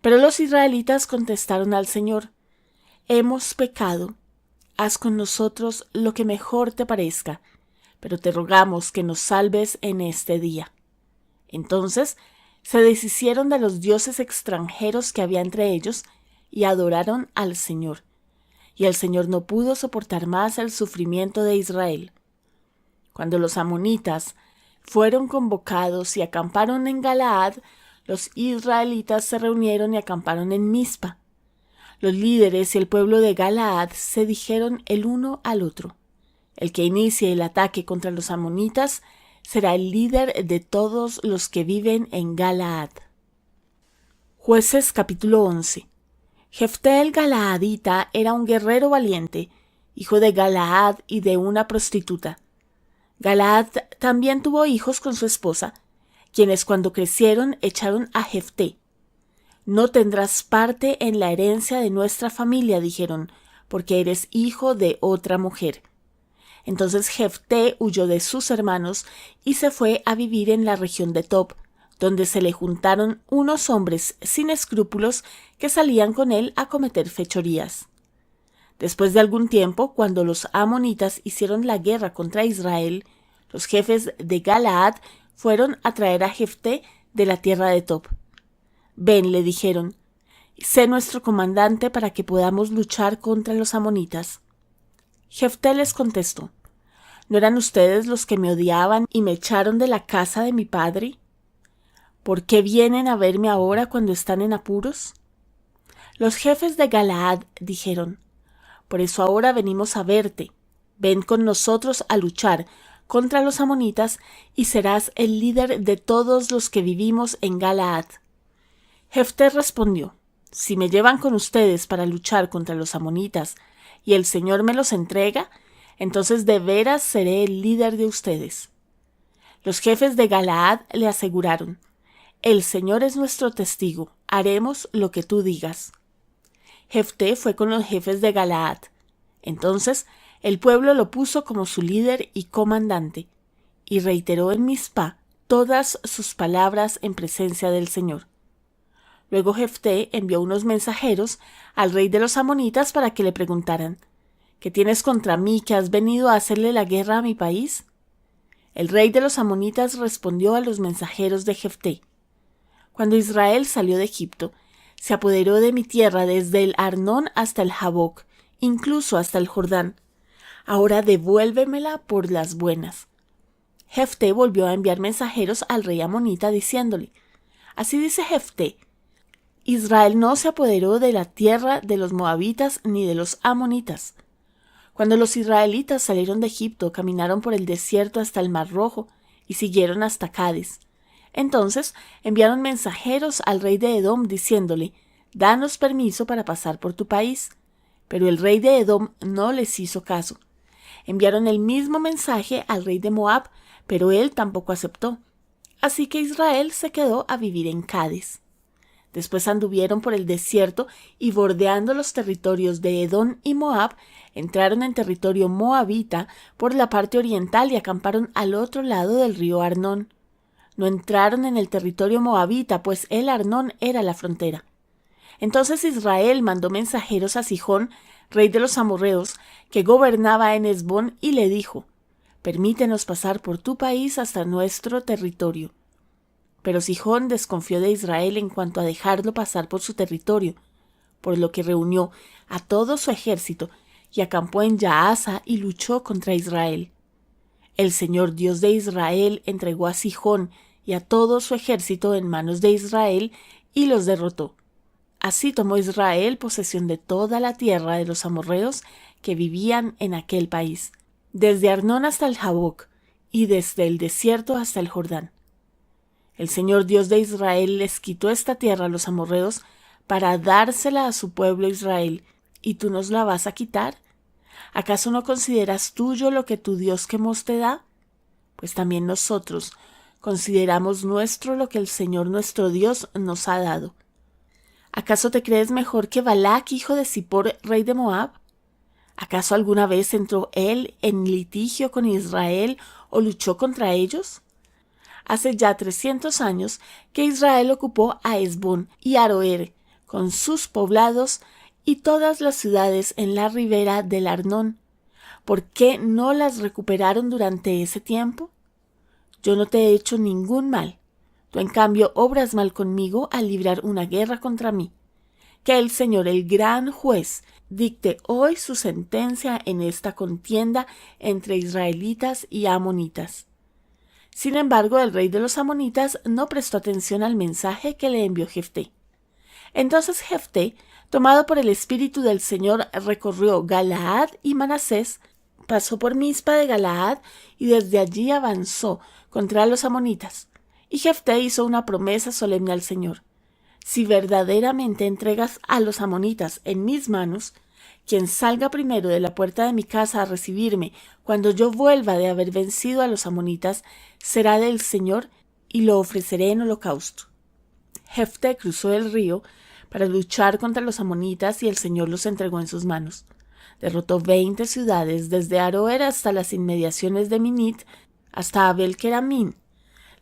Pero los israelitas contestaron al Señor: «Hemos pecado, haz con nosotros lo que mejor te parezca, pero te rogamos que nos salves en este día». Entonces se deshicieron de los dioses extranjeros que había entre ellos y adoraron al Señor. Y el Señor no pudo soportar más el sufrimiento de Israel. Cuando los amonitas fueron convocados y acamparon en Galaad, los israelitas se reunieron y acamparon en Mizpa. Los líderes y el pueblo de Galaad se dijeron el uno al otro: «El que inicie el ataque contra los amonitas será el líder de todos los que viven en Galaad». Jueces capítulo 11. Jefté el Galaadita era un guerrero valiente, hijo de Galaad y de una prostituta. Galaad también tuvo hijos con su esposa, quienes cuando crecieron echaron a Jefté. «No tendrás parte en la herencia de nuestra familia», dijeron, «porque eres hijo de otra mujer». Entonces Jefté huyó de sus hermanos y se fue a vivir en la región de Tob, donde se le juntaron unos hombres sin escrúpulos que salían con él a cometer fechorías. Después de algún tiempo, cuando los amonitas hicieron la guerra contra Israel, los jefes de Galaad fueron a traer a Jefté de la tierra de Tob. «Ven», le dijeron, «sé nuestro comandante para que podamos luchar contra los amonitas». Jefté les contestó, «¿No eran ustedes los que me odiaban y me echaron de la casa de mi padre? ¿Por qué vienen a verme ahora cuando están en apuros?» Los jefes de Galaad dijeron, «Por eso ahora venimos a verte. Ven con nosotros a luchar contra los amonitas y serás el líder de todos los que vivimos en Galaad». Jefté respondió, «Si me llevan con ustedes para luchar contra los amonitas y el Señor me los entrega, entonces de veras seré el líder de ustedes». Los jefes de Galaad le aseguraron, «El Señor es nuestro testigo, haremos lo que tú digas». Jefté fue con los jefes de Galaad. Entonces el pueblo lo puso como su líder y comandante, y reiteró en Mizpa todas sus palabras en presencia del Señor. Luego Jefté envió unos mensajeros al rey de los amonitas para que le preguntaran, «¿Qué tienes contra mí, que has venido a hacerle la guerra a mi país?» El rey de los amonitas respondió a los mensajeros de Jefté, «Cuando Israel salió de Egipto, se apoderó de mi tierra desde el Arnón hasta el Jaboc, incluso hasta el Jordán. Ahora devuélvemela por las buenas». Jefté volvió a enviar mensajeros al rey amonita diciéndole, «Así dice Jefté, Israel no se apoderó de la tierra de los moabitas ni de los amonitas. Cuando los israelitas salieron de Egipto, caminaron por el desierto hasta el Mar Rojo y siguieron hasta Cades. Entonces enviaron mensajeros al rey de Edom diciéndole, «Danos permiso para pasar por tu país». Pero el rey de Edom no les hizo caso. Enviaron el mismo mensaje al rey de Moab, pero él tampoco aceptó. Así que Israel se quedó a vivir en Cades. Después anduvieron por el desierto y bordeando los territorios de Edom y Moab, entraron en territorio moabita por la parte oriental y acamparon al otro lado del río Arnón. No entraron en el territorio moabita, pues el Arnón era la frontera. Entonces Israel mandó mensajeros a Sihón, rey de los amorreos, que gobernaba en Hesbón, y le dijo, «Permítenos pasar por tu país hasta nuestro territorio». Pero Sihón desconfió de Israel en cuanto a dejarlo pasar por su territorio, por lo que reunió a todo su ejército y acampó en Yahaza y luchó contra Israel. El Señor Dios de Israel entregó a Sihón y a todo su ejército en manos de Israel y los derrotó. Así tomó Israel posesión de toda la tierra de los amorreos que vivían en aquel país, desde Arnón hasta el Jaboc y desde el desierto hasta el Jordán. El Señor Dios de Israel les quitó esta tierra a los amorreos para dársela a su pueblo Israel, ¿y tú nos la vas a quitar? ¿Acaso no consideras tuyo lo que tu Dios Quemos te da? Pues también nosotros consideramos nuestro lo que el Señor nuestro Dios nos ha dado. ¿Acaso te crees mejor que Balac, hijo de Zippor, rey de Moab? ¿Acaso alguna vez entró él en litigio con Israel o luchó contra ellos? Hace ya 300 años que Israel ocupó a Hesbón y Aroer, con sus poblados y todas las ciudades en la ribera del Arnón. ¿Por qué no las recuperaron durante ese tiempo? Yo no te he hecho ningún mal. Tú, en cambio, obras mal conmigo al librar una guerra contra mí. Que el Señor, el gran juez, dicte hoy su sentencia en esta contienda entre israelitas y amonitas. Sin embargo, el rey de los amonitas no prestó atención al mensaje que le envió Jefté. Entonces Jefté, tomado por el Espíritu del Señor, recorrió Galaad y Manasés, pasó por Mizpa de Galaad y desde allí avanzó contra los amonitas. Y Jefté hizo una promesa solemne al Señor: «Si verdaderamente entregas a los amonitas en mis manos, quien salga primero de la puerta de mi casa a recibirme cuando yo vuelva de haber vencido a los amonitas, será del Señor, y lo ofreceré en holocausto». Jefté cruzó el río para luchar contra los amonitas y el Señor los entregó en sus manos. Derrotó 20 ciudades, desde Aroer hasta las inmediaciones de Minit, hasta Abel-Keramín.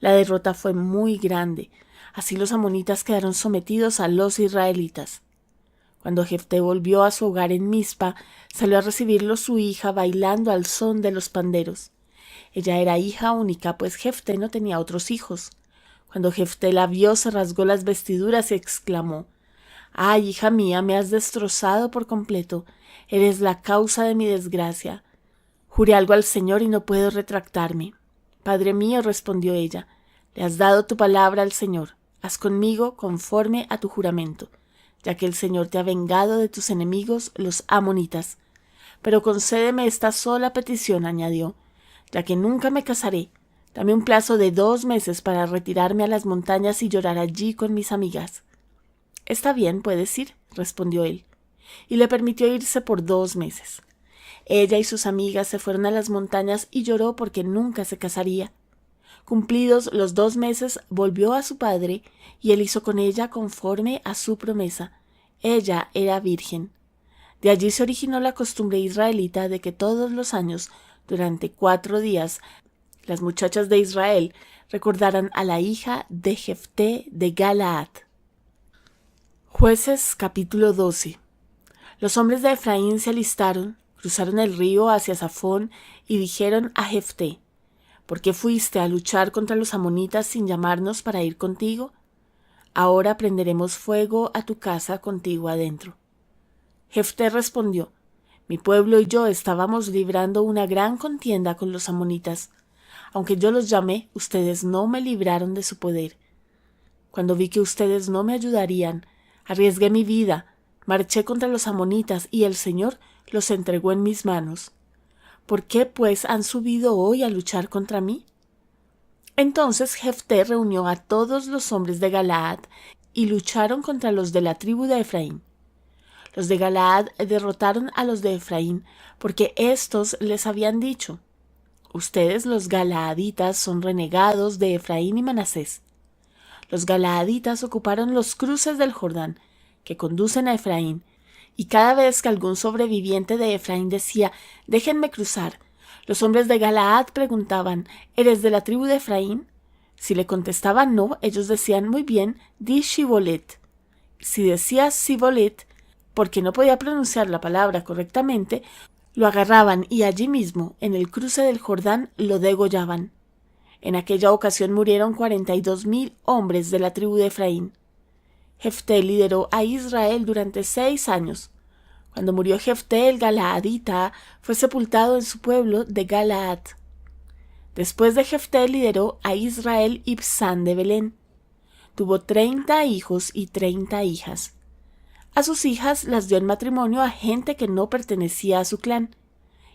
La derrota fue muy grande. Así los amonitas quedaron sometidos a los israelitas. Cuando Jefté volvió a su hogar en Mizpa, salió a recibirlo su hija bailando al son de los panderos. Ella era hija única, pues Jefté no tenía otros hijos. Cuando Jefté la vio, se rasgó las vestiduras y exclamó: «¡Ay, hija mía, me has destrozado por completo! Eres la causa de mi desgracia. Juré algo al Señor y no puedo retractarme». «Padre mío», respondió ella, «le has dado tu palabra al Señor. Haz conmigo conforme a tu juramento, ya que el Señor te ha vengado de tus enemigos, los amonitas. Pero concédeme esta sola petición», añadió, «ya que nunca me casaré. Dame un plazo de 2 meses para retirarme a las montañas y llorar allí con mis amigas». «Está bien, puedes ir», respondió él, y le permitió irse por 2 meses. Ella y sus amigas se fueron a las montañas y lloró porque nunca se casaría. Cumplidos los 2 meses, volvió a su padre, y él hizo con ella conforme a su promesa. Ella era virgen. De allí se originó la costumbre israelita de que todos los años, durante 4 días, las muchachas de Israel recordaran a la hija de Jefté de Galaad. Jueces capítulo 12. Los hombres de Efraín se alistaron, cruzaron el río hacia Zafón y dijeron a Jefté: «¿Por qué fuiste a luchar contra los amonitas sin llamarnos para ir contigo? Ahora prenderemos fuego a tu casa contigo adentro». Jefté respondió: «Mi pueblo y yo estábamos librando una gran contienda con los amonitas. Aunque yo los llamé, ustedes no me libraron de su poder. Cuando vi que ustedes no me ayudarían, arriesgué mi vida, marché contra los amonitas y el Señor los entregó en mis manos. ¿Por qué, pues, han subido hoy a luchar contra mí?». Entonces Jefté reunió a todos los hombres de Galaad y lucharon contra los de la tribu de Efraín. Los de Galaad derrotaron a los de Efraín porque éstos les habían dicho: «Ustedes, los galaaditas, son renegados de Efraín y Manasés». Los galaaditas ocuparon los cruces del Jordán, que conducen a Efraín, y cada vez que algún sobreviviente de Efraín decía: «Déjenme cruzar», los hombres de Galaad preguntaban: «¿Eres de la tribu de Efraín?». Si le contestaban no, ellos decían: «Muy bien, di Shibolet». Si decía Sibolet, porque no podía pronunciar la palabra correctamente, lo agarraban y allí mismo, en el cruce del Jordán, lo degollaban. En aquella ocasión murieron 42,000 hombres de la tribu de Efraín. Jefté lideró a Israel durante 6 años. Cuando murió Jefté, el galaadita fue sepultado en su pueblo de Galaad. Después de Jefté lideró a Israel Ibsán de Belén. Tuvo 30 hijos y 30 hijas. A sus hijas las dio en matrimonio a gente que no pertenecía a su clan,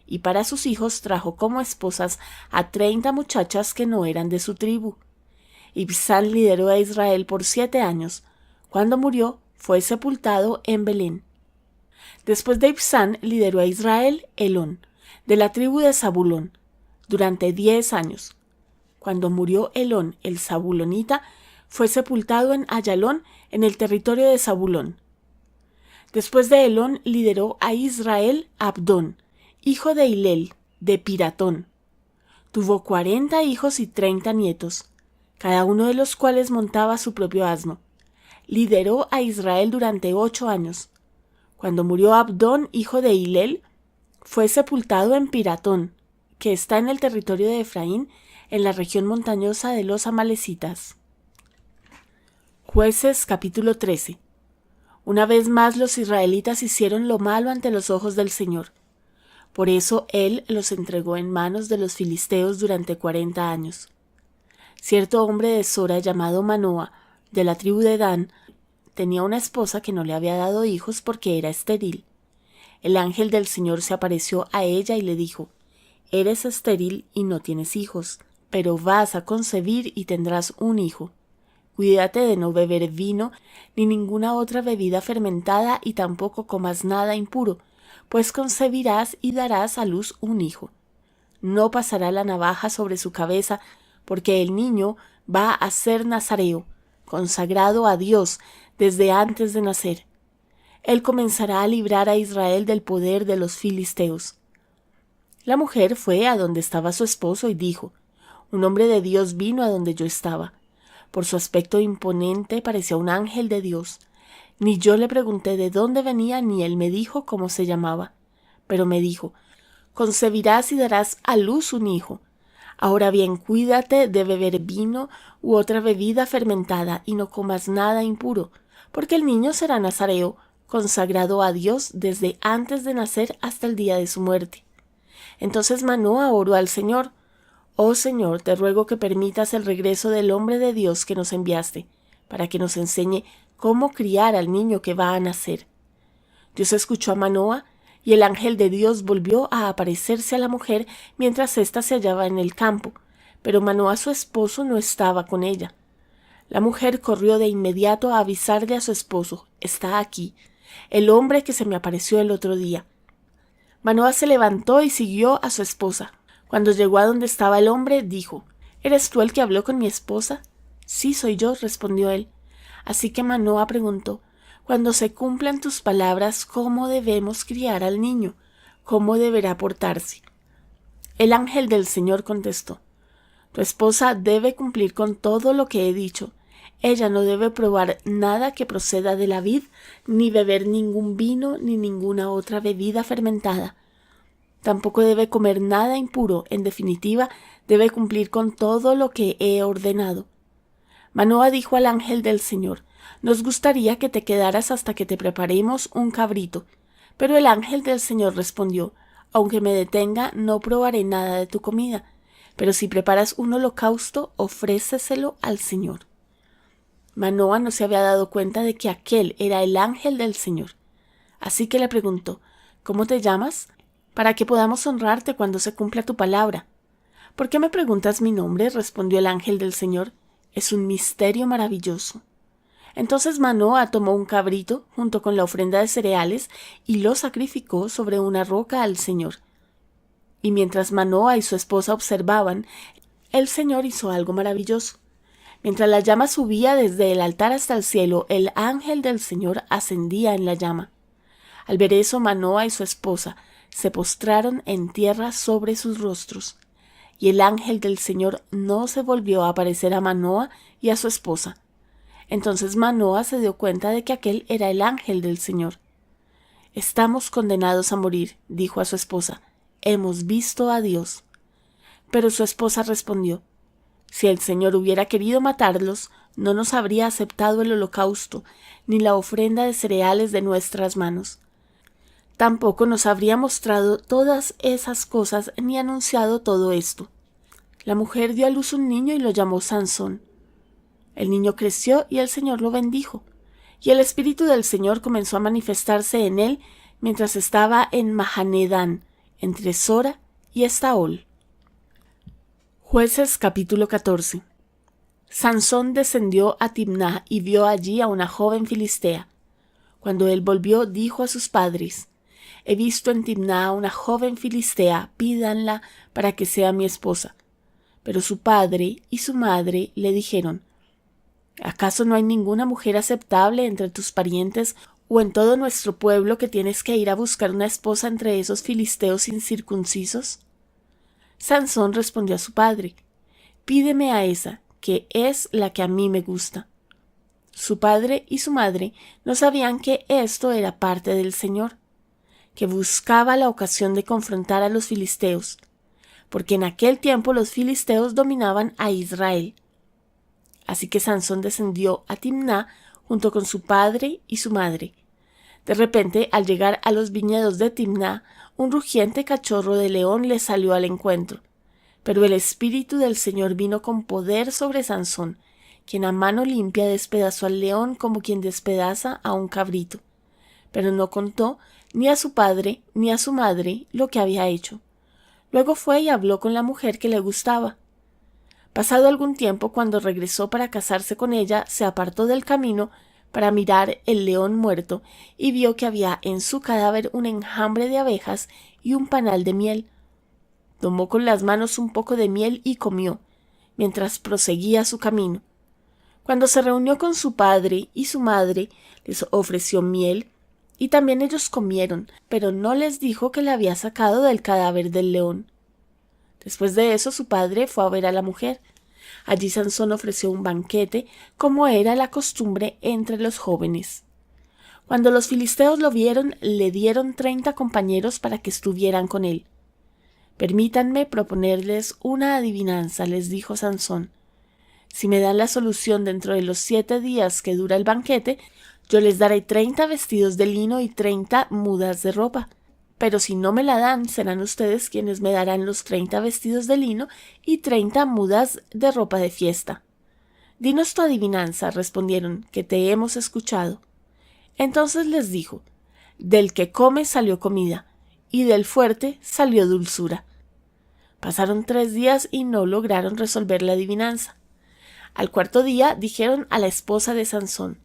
y para sus hijos trajo como esposas a 30 muchachas que no eran de su tribu. Ibsán lideró a Israel por 7 años. Cuando murió, fue sepultado en Belén. Después de Ibsán lideró a Israel Elón, de la tribu de Zabulón, durante 10 años. Cuando murió Elón, el zabulonita, fue sepultado en Ayalón, en el territorio de Zabulón. Después de Elón lideró a Israel Abdón, hijo de Hilel, de Piratón. Tuvo 40 hijos y 30 nietos, cada uno de los cuales montaba su propio asno. Lideró a Israel durante 8 años. Cuando murió Abdón, hijo de Hilel, fue sepultado en Piratón, que está en el territorio de Efraín, en la región montañosa de los amalecitas. Jueces capítulo 13. Una vez más los israelitas hicieron lo malo ante los ojos del Señor. Por eso él los entregó en manos de los filisteos durante 40 años. Cierto hombre de Sora llamado Manoa, de la tribu de Dan, tenía una esposa que no le había dado hijos porque era estéril. El ángel del Señor se apareció a ella y le dijo: «Eres estéril y no tienes hijos, pero vas a concebir y tendrás un hijo. Cuídate de no beber vino ni ninguna otra bebida fermentada y tampoco comas nada impuro, pues concebirás y darás a luz un hijo. No pasará la navaja sobre su cabeza, porque el niño va a ser nazareo, consagrado a Dios desde antes de nacer. Él comenzará a librar a Israel del poder de los filisteos». La mujer fue a donde estaba su esposo y dijo: Un hombre de Dios vino a donde yo estaba. Por su aspecto imponente parecía un ángel de Dios. Ni yo le pregunté de dónde venía, ni él me dijo cómo se llamaba. Pero me dijo: concebirás y darás a luz un hijo. Ahora bien, cuídate de beber vino u otra bebida fermentada, y no comas nada impuro, porque el niño será nazareo, consagrado a Dios desde antes de nacer hasta el día de su muerte. Entonces Manoa oró al Señor: oh Señor, te ruego que permitas el regreso del hombre de Dios que nos enviaste, para que nos enseñe cómo criar al niño que va a nacer. Dios escuchó a Manoa, y el ángel de Dios volvió a aparecerse a la mujer mientras ésta se hallaba en el campo, pero Manoa, su esposo, no estaba con ella. La mujer corrió de inmediato a avisarle a su esposo: está aquí, el hombre que se me apareció el otro día. Manoa se levantó y siguió a su esposa. Cuando llegó a donde estaba el hombre, dijo: ¿eres tú el que habló con mi esposa? Sí, soy yo, respondió él. Así que Manoa preguntó: cuando se cumplan tus palabras, ¿cómo debemos criar al niño? ¿Cómo deberá portarse? El ángel del Señor contestó: tu esposa debe cumplir con todo lo que he dicho. Ella no debe probar nada que proceda de la vid, ni beber ningún vino ni ninguna otra bebida fermentada. Tampoco debe comer nada impuro. En definitiva, debe cumplir con todo lo que he ordenado. Manoa dijo al ángel del Señor: nos gustaría que te quedaras hasta que te preparemos un cabrito. Pero el ángel del Señor respondió: aunque me detenga, no probaré nada de tu comida. Pero si preparas un holocausto, ofréceselo al Señor. Manoa no se había dado cuenta de que aquel era el ángel del Señor. Así que le preguntó: ¿cómo te llamas? Para que podamos honrarte cuando se cumpla tu palabra. ¿Por qué me preguntas mi nombre? Respondió el ángel del Señor. Es un misterio maravilloso. Entonces Manoa tomó un cabrito junto con la ofrenda de cereales y lo sacrificó sobre una roca al Señor. Y mientras Manoa y su esposa observaban, el Señor hizo algo maravilloso. Mientras la llama subía desde el altar hasta el cielo, el ángel del Señor ascendía en la llama. Al ver eso, Manoa y su esposa se postraron en tierra sobre sus rostros. Y el ángel del Señor no se volvió a aparecer a Manoa y a su esposa. Entonces Manoa se dio cuenta de que aquel era el ángel del Señor. Estamos condenados a morir, dijo a su esposa. Hemos visto a Dios. Pero su esposa respondió: si el Señor hubiera querido matarlos, no nos habría aceptado el holocausto, ni la ofrenda de cereales de nuestras manos. Tampoco nos habría mostrado todas esas cosas ni anunciado todo esto. La mujer dio a luz un niño y lo llamó Sansón. El niño creció y el Señor lo bendijo, y el Espíritu del Señor comenzó a manifestarse en él mientras estaba en Mahanedán, entre Sora y Estaol. Jueces capítulo 14. Sansón descendió a Timná y vio allí a una joven filistea. Cuando él volvió, dijo a sus padres: he visto en Timná a una joven filistea, pídanla para que sea mi esposa. Pero su padre y su madre le dijeron: ¿acaso no hay ninguna mujer aceptable entre tus parientes o en todo nuestro pueblo que tienes que ir a buscar una esposa entre esos filisteos incircuncisos? Sansón respondió a su padre: pídeme a esa, que es la que a mí me gusta. Su padre y su madre no sabían que esto era parte del Señor, que buscaba la ocasión de confrontar a los filisteos, porque en aquel tiempo los filisteos dominaban a Israel. Así que Sansón descendió a Timná junto con su padre y su madre. De repente, al llegar a los viñedos de Timná, un rugiente cachorro de león le salió al encuentro. Pero el Espíritu del Señor vino con poder sobre Sansón, quien a mano limpia despedazó al león como quien despedaza a un cabrito. Pero no contó ni a su padre ni a su madre lo que había hecho. Luego fue y habló con la mujer que le gustaba. Pasado algún tiempo, cuando regresó para casarse con ella, se apartó del camino para mirar el león muerto y vio que había en su cadáver un enjambre de abejas y un panal de miel. Tomó con las manos un poco de miel y comió, mientras proseguía su camino. Cuando se reunió con su padre y su madre, les ofreció miel, y también ellos comieron, pero no les dijo que la había sacado del cadáver del león. Después de eso su padre fue a ver a la mujer. Allí Sansón ofreció un banquete, como era la costumbre entre los jóvenes. Cuando los filisteos lo vieron, le dieron 30 compañeros para que estuvieran con él. «Permítanme proponerles una adivinanza», les dijo Sansón. «Si me dan la solución dentro de los 7 días que dura el banquete, yo les daré 30 vestidos de lino y 30 mudas de ropa. Pero si no me la dan, serán ustedes quienes me darán los 30 vestidos de lino y 30 mudas de ropa de fiesta». «Dinos tu adivinanza», respondieron, «que te hemos escuchado». Entonces les dijo: «Del que come salió comida, y del fuerte salió dulzura». Pasaron 3 días y no lograron resolver la adivinanza. Al cuarto día dijeron a la esposa de Sansón: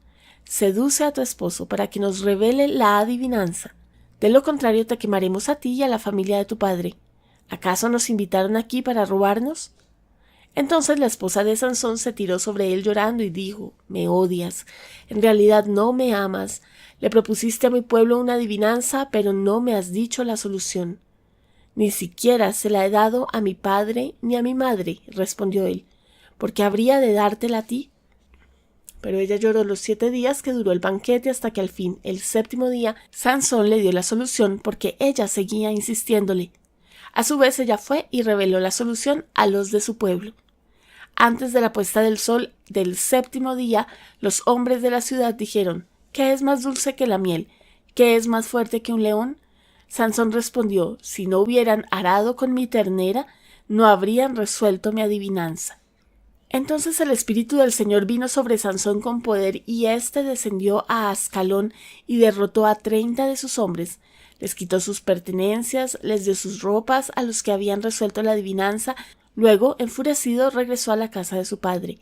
«Seduce a tu esposo para que nos revele la adivinanza. De lo contrario te quemaremos a ti y a la familia de tu padre. ¿Acaso nos invitaron aquí para robarnos?». Entonces la esposa de Sansón se tiró sobre él llorando y dijo: «Me odias. En realidad no me amas. Le propusiste a mi pueblo una adivinanza, pero no me has dicho la solución». «Ni siquiera se la he dado a mi padre ni a mi madre», respondió él. «¿Por qué habría de dártela a ti?». Pero ella lloró los 7 días que duró el banquete hasta que al fin, el 7º día, Sansón le dio la solución porque ella seguía insistiéndole. A su vez ella fue y reveló la solución a los de su pueblo. Antes de la puesta del sol del 7º día, los hombres de la ciudad dijeron: «¿Qué es más dulce que la miel? ¿Qué es más fuerte que un león?». Sansón respondió: «Si no hubieran arado con mi ternera, no habrían resuelto mi adivinanza». Entonces el espíritu del Señor vino sobre Sansón con poder, y éste descendió a Ascalón y derrotó a 30 de sus hombres. Les quitó sus pertenencias, les dio sus ropas a los que habían resuelto la adivinanza. Luego, enfurecido, regresó a la casa de su padre.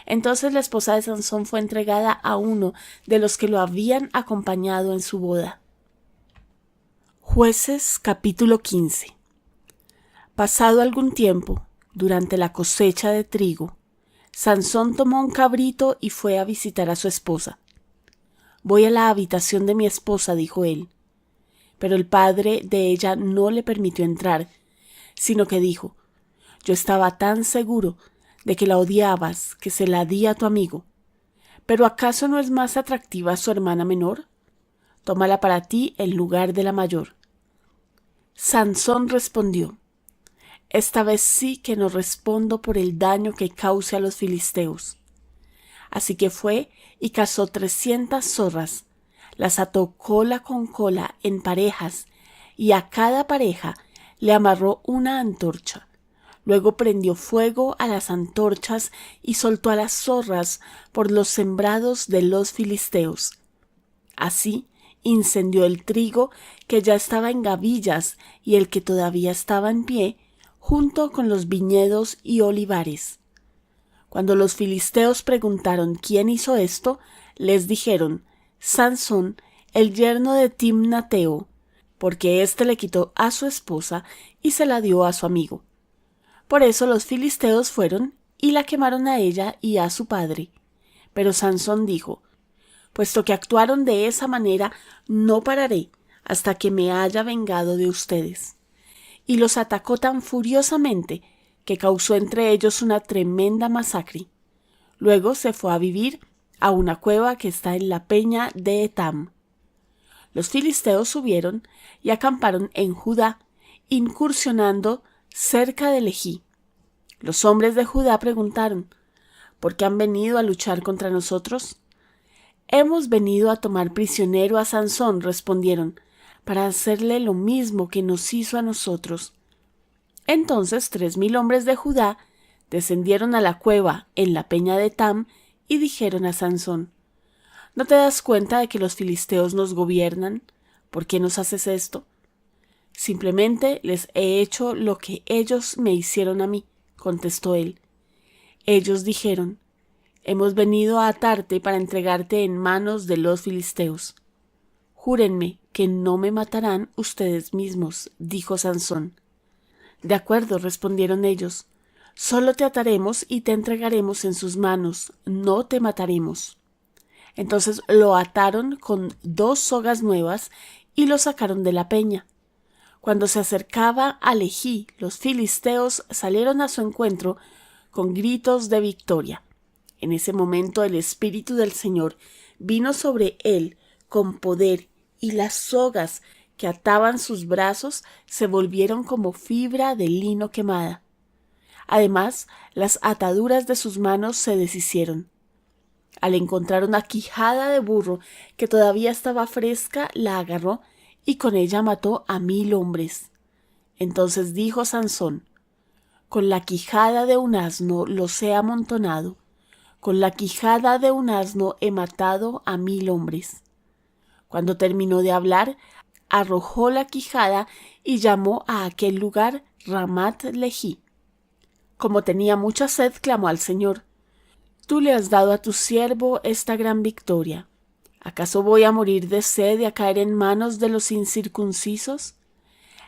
Entonces la esposa de Sansón fue entregada a uno de los que lo habían acompañado en su boda. Jueces capítulo 15. Pasado algún tiempo, durante la cosecha de trigo, Sansón tomó un cabrito y fue a visitar a su esposa. «Voy a la habitación de mi esposa», dijo él. Pero el padre de ella no le permitió entrar, sino que dijo: «Yo estaba tan seguro de que la odiabas que se la di a tu amigo. ¿Pero acaso no es más atractiva su hermana menor? Tómala para ti en lugar de la mayor». Sansón respondió: «Esta vez sí que no respondo por el daño que cause a los filisteos». Así que fue y cazó 300 zorras, las ató cola con cola en parejas, y a cada pareja le amarró una antorcha. Luego prendió fuego a las antorchas y soltó a las zorras por los sembrados de los filisteos. Así incendió el trigo que ya estaba en gavillas y el que todavía estaba en pie, junto con los viñedos y olivares. Cuando los filisteos preguntaron quién hizo esto, les dijeron: «Sansón, el yerno de Timnateo, porque éste le quitó a su esposa y se la dio a su amigo». Por eso los filisteos fueron y la quemaron a ella y a su padre. Pero Sansón dijo: «Puesto que actuaron de esa manera, no pararé hasta que me haya vengado de ustedes». Y los atacó tan furiosamente que causó entre ellos una tremenda masacre. Luego se fue a vivir a una cueva que está en la peña de Etam. Los filisteos subieron y acamparon en Judá, incursionando cerca de Lejí. Los hombres de Judá preguntaron: «¿Por qué han venido a luchar contra nosotros?». «Hemos venido a tomar prisionero a Sansón», respondieron, «para hacerle lo mismo que nos hizo a nosotros». Entonces 3,000 hombres de Judá descendieron a la cueva en la peña de Etam y dijeron a Sansón: «¿No te das cuenta de que los filisteos nos gobiernan? ¿Por qué nos haces esto?». «Simplemente les he hecho lo que ellos me hicieron a mí», contestó él. Ellos dijeron: «Hemos venido a atarte para entregarte en manos de los filisteos». «Júrenme que no me matarán ustedes mismos», dijo Sansón. «De acuerdo», respondieron ellos, «solo te ataremos y te entregaremos en sus manos, no te mataremos». Entonces lo ataron con 2 sogas nuevas y lo sacaron de la peña. Cuando se acercaba a Lejí, los filisteos salieron a su encuentro con gritos de victoria. En ese momento el Espíritu del Señor vino sobre él con poder, y las sogas que ataban sus brazos se volvieron como fibra de lino quemada. Además, las ataduras de sus manos se deshicieron. Al encontrar una quijada de burro que todavía estaba fresca, la agarró y con ella mató a 1000 hombres. Entonces dijo Sansón: con la quijada de un asno los he amontonado, con la quijada de un asno he matado a 1000 hombres. Cuando terminó de hablar, arrojó la quijada y llamó a aquel lugar Ramat Lejí. Como tenía mucha sed, clamó al Señor: Tú le has dado a tu siervo esta gran victoria. ¿Acaso voy a morir de sed y a caer en manos de los incircuncisos?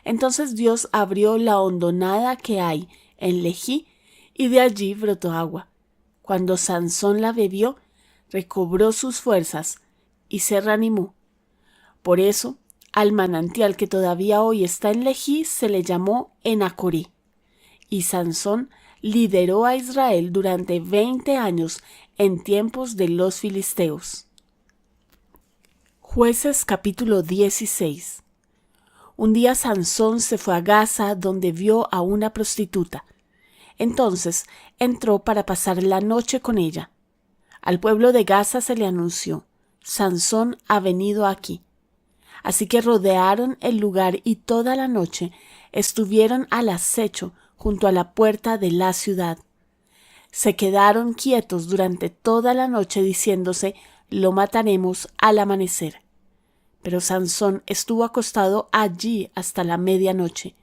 Entonces Dios abrió la hondonada que hay en Lejí, y de allí brotó agua. Cuando Sansón la bebió, recobró sus fuerzas y se reanimó. Por eso, al manantial que todavía hoy está en Lejí se le llamó Enacoré. Y Sansón lideró a Israel durante 20 años en tiempos de los filisteos. Jueces capítulo 16. Un día Sansón se fue a Gaza, donde vio a una prostituta. Entonces entró para pasar la noche con ella. Al pueblo de Gaza se le anunció: Sansón ha venido aquí. Así que rodearon el lugar y toda la noche estuvieron al acecho junto a la puerta de la ciudad. Se quedaron quietos durante toda la noche diciéndose: lo mataremos al amanecer. Pero Sansón estuvo acostado allí hasta la medianoche.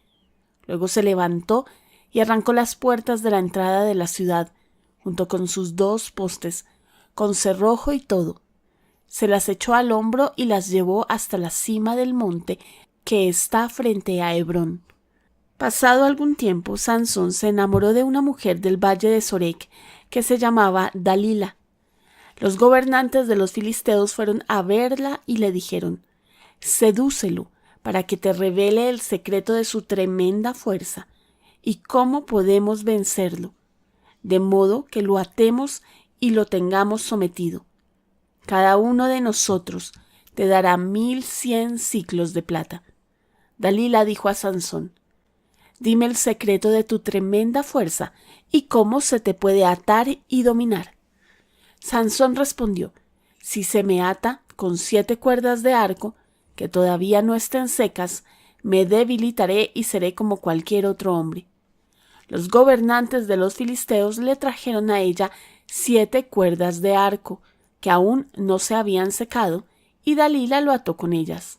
Luego se levantó y arrancó las puertas de la entrada de la ciudad, junto con sus 2 postes, con cerrojo y todo. Se las echó al hombro y las llevó hasta la cima del monte que está frente a Hebrón. Pasado algún tiempo, Sansón se enamoró de una mujer del valle de Sorek que se llamaba Dalila. Los gobernantes de los filisteos fueron a verla y le dijeron: sedúcelo para que te revele el secreto de su tremenda fuerza y cómo podemos vencerlo, de modo que lo atemos y lo tengamos sometido. Cada uno de nosotros te dará 1100 siclos de plata. Dalila dijo a Sansón: dime el secreto de tu tremenda fuerza y cómo se te puede atar y dominar. Sansón respondió: si se me ata con 7 cuerdas de arco, que todavía no estén secas, me debilitaré y seré como cualquier otro hombre. Los gobernantes de los filisteos le trajeron a ella 7 cuerdas de arco, que aún no se habían secado, y Dalila lo ató con ellas.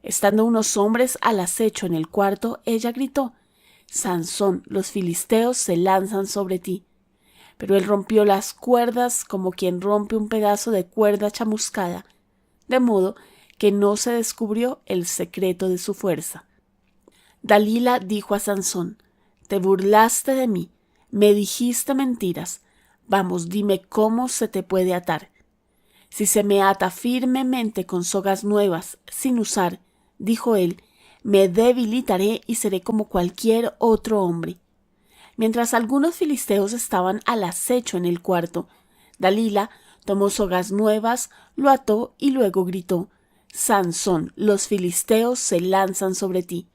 Estando unos hombres al acecho en el cuarto, ella gritó: Sansón, los filisteos se lanzan sobre ti. Pero él rompió las cuerdas como quien rompe un pedazo de cuerda chamuscada, de modo que no se descubrió el secreto de su fuerza. Dalila dijo a Sansón: te burlaste de mí, me dijiste mentiras. Vamos, dime cómo se te puede atar. Si se me ata firmemente con sogas nuevas, sin usar, dijo él, me debilitaré y seré como cualquier otro hombre. Mientras algunos filisteos estaban al acecho en el cuarto, Dalila tomó sogas nuevas, lo ató y luego gritó: Sansón, los filisteos se lanzan sobre ti.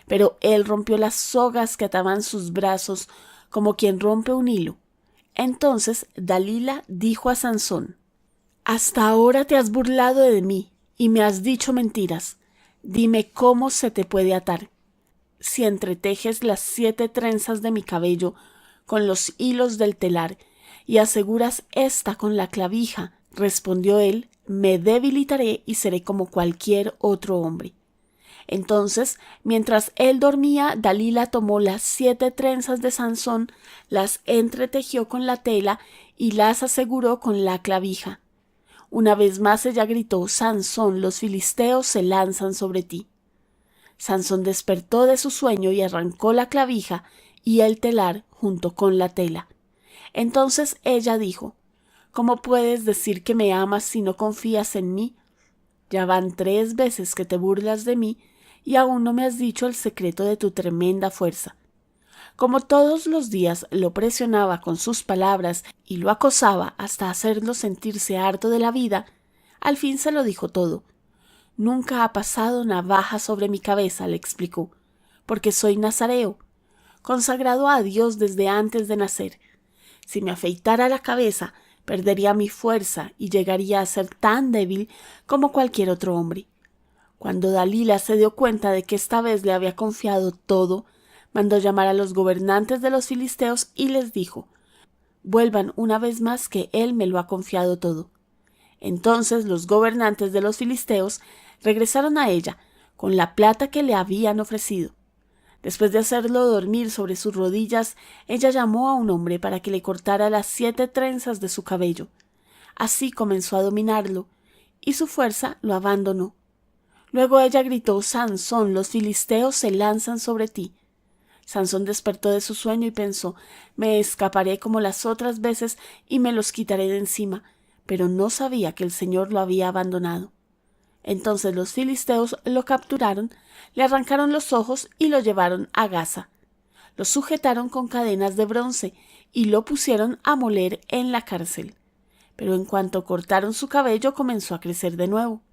Pero él rompió las sogas que ataban sus brazos como quien rompe un hilo. Entonces Dalila dijo a Sansón: hasta ahora te has burlado de mí y me has dicho mentiras. Dime cómo se te puede atar. Si entretejes las 7 trenzas de mi cabello con los hilos del telar y aseguras esta con la clavija, respondió él, me debilitaré y seré como cualquier otro hombre. Entonces, mientras él dormía, Dalila tomó las 7 trenzas de Sansón, las entretejió con la tela y las aseguró con la clavija. Una vez más ella gritó: Sansón, los filisteos se lanzan sobre ti. Sansón despertó de su sueño y arrancó la clavija y el telar junto con la tela. Entonces ella dijo: ¿cómo puedes decir que me amas si no confías en mí? Ya van 3 veces que te burlas de mí y aún no me has dicho el secreto de tu tremenda fuerza. Como todos los días lo presionaba con sus palabras y lo acosaba hasta hacerlo sentirse harto de la vida, al fin se lo dijo todo. Nunca ha pasado navaja sobre mi cabeza, le explicó, porque soy nazareo, consagrado a Dios desde antes de nacer. Si me afeitara la cabeza, perdería mi fuerza y llegaría a ser tan débil como cualquier otro hombre. Cuando Dalila se dio cuenta de que esta vez le había confiado todo, mandó llamar a los gobernantes de los filisteos y les dijo: «Vuelvan una vez más que él me lo ha confiado todo». Entonces los gobernantes de los filisteos regresaron a ella con la plata que le habían ofrecido. Después de hacerlo dormir sobre sus rodillas, ella llamó a un hombre para que le cortara las 7 trenzas de su cabello. Así comenzó a dominarlo, y su fuerza lo abandonó. Luego ella gritó: «Sansón, los filisteos se lanzan sobre ti». Sansón despertó de su sueño y pensó: «Me escaparé como las otras veces y me los quitaré de encima», pero no sabía que el Señor lo había abandonado. Entonces los filisteos lo capturaron, le arrancaron los ojos y lo llevaron a Gaza. Lo sujetaron con cadenas de bronce y lo pusieron a moler en la cárcel. Pero en cuanto cortaron su cabello, comenzó a crecer de nuevo.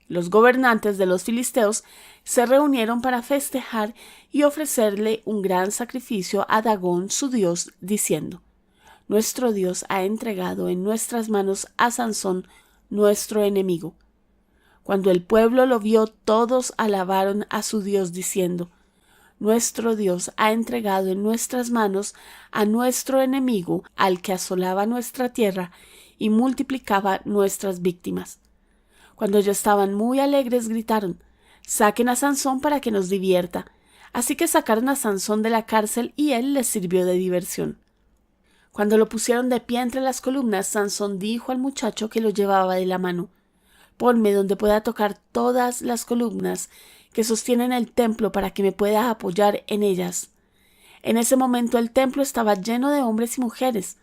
Los gobernantes de los filisteos se reunieron para festejar y ofrecerle un gran sacrificio a Dagón, su dios, diciendo: «Nuestro Dios ha entregado en nuestras manos a Sansón, nuestro enemigo». Cuando el pueblo lo vio, todos alabaron a su Dios diciendo: «Nuestro Dios ha entregado en nuestras manos a nuestro enemigo, al que asolaba nuestra tierra y multiplicaba nuestras víctimas». Cuando ya estaban muy alegres, gritaron: «Saquen a Sansón para que nos divierta». Así que sacaron a Sansón de la cárcel y él les sirvió de diversión. Cuando lo pusieron de pie entre las columnas, Sansón dijo al muchacho que lo llevaba de la mano: «Ponme donde pueda tocar todas las columnas que sostienen el templo para que me pueda apoyar en ellas». En ese momento el templo estaba lleno de hombres y mujeres.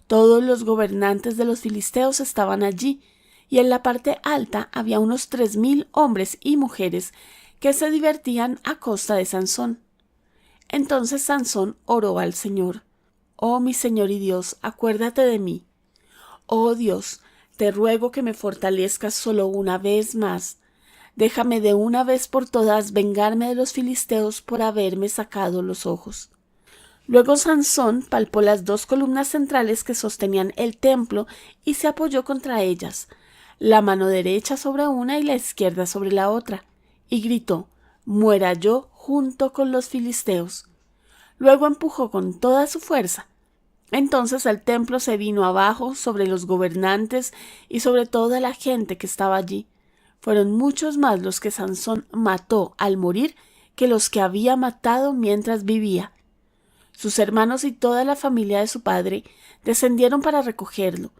Todos los gobernantes de los filisteos estaban allí, y en la parte alta había unos 3,000 hombres y mujeres que se divertían a costa de Sansón. Entonces Sansón oró al Señor: «Oh mi Señor y Dios, acuérdate de mí. Oh Dios, te ruego que me fortalezcas solo una vez más. Déjame de una vez por todas vengarme de los filisteos por haberme sacado los ojos». Luego Sansón palpó las 2 columnas centrales que sostenían el templo y se apoyó contra ellas, la mano derecha sobre una y la izquierda sobre la otra, y gritó: «Muera yo junto con los filisteos». Luego empujó con toda su fuerza. Entonces el templo se vino abajo sobre los gobernantes y sobre toda la gente que estaba allí. Fueron muchos más los que Sansón mató al morir que los que había matado mientras vivía. Sus hermanos y toda la familia de su padre descendieron para recogerlo.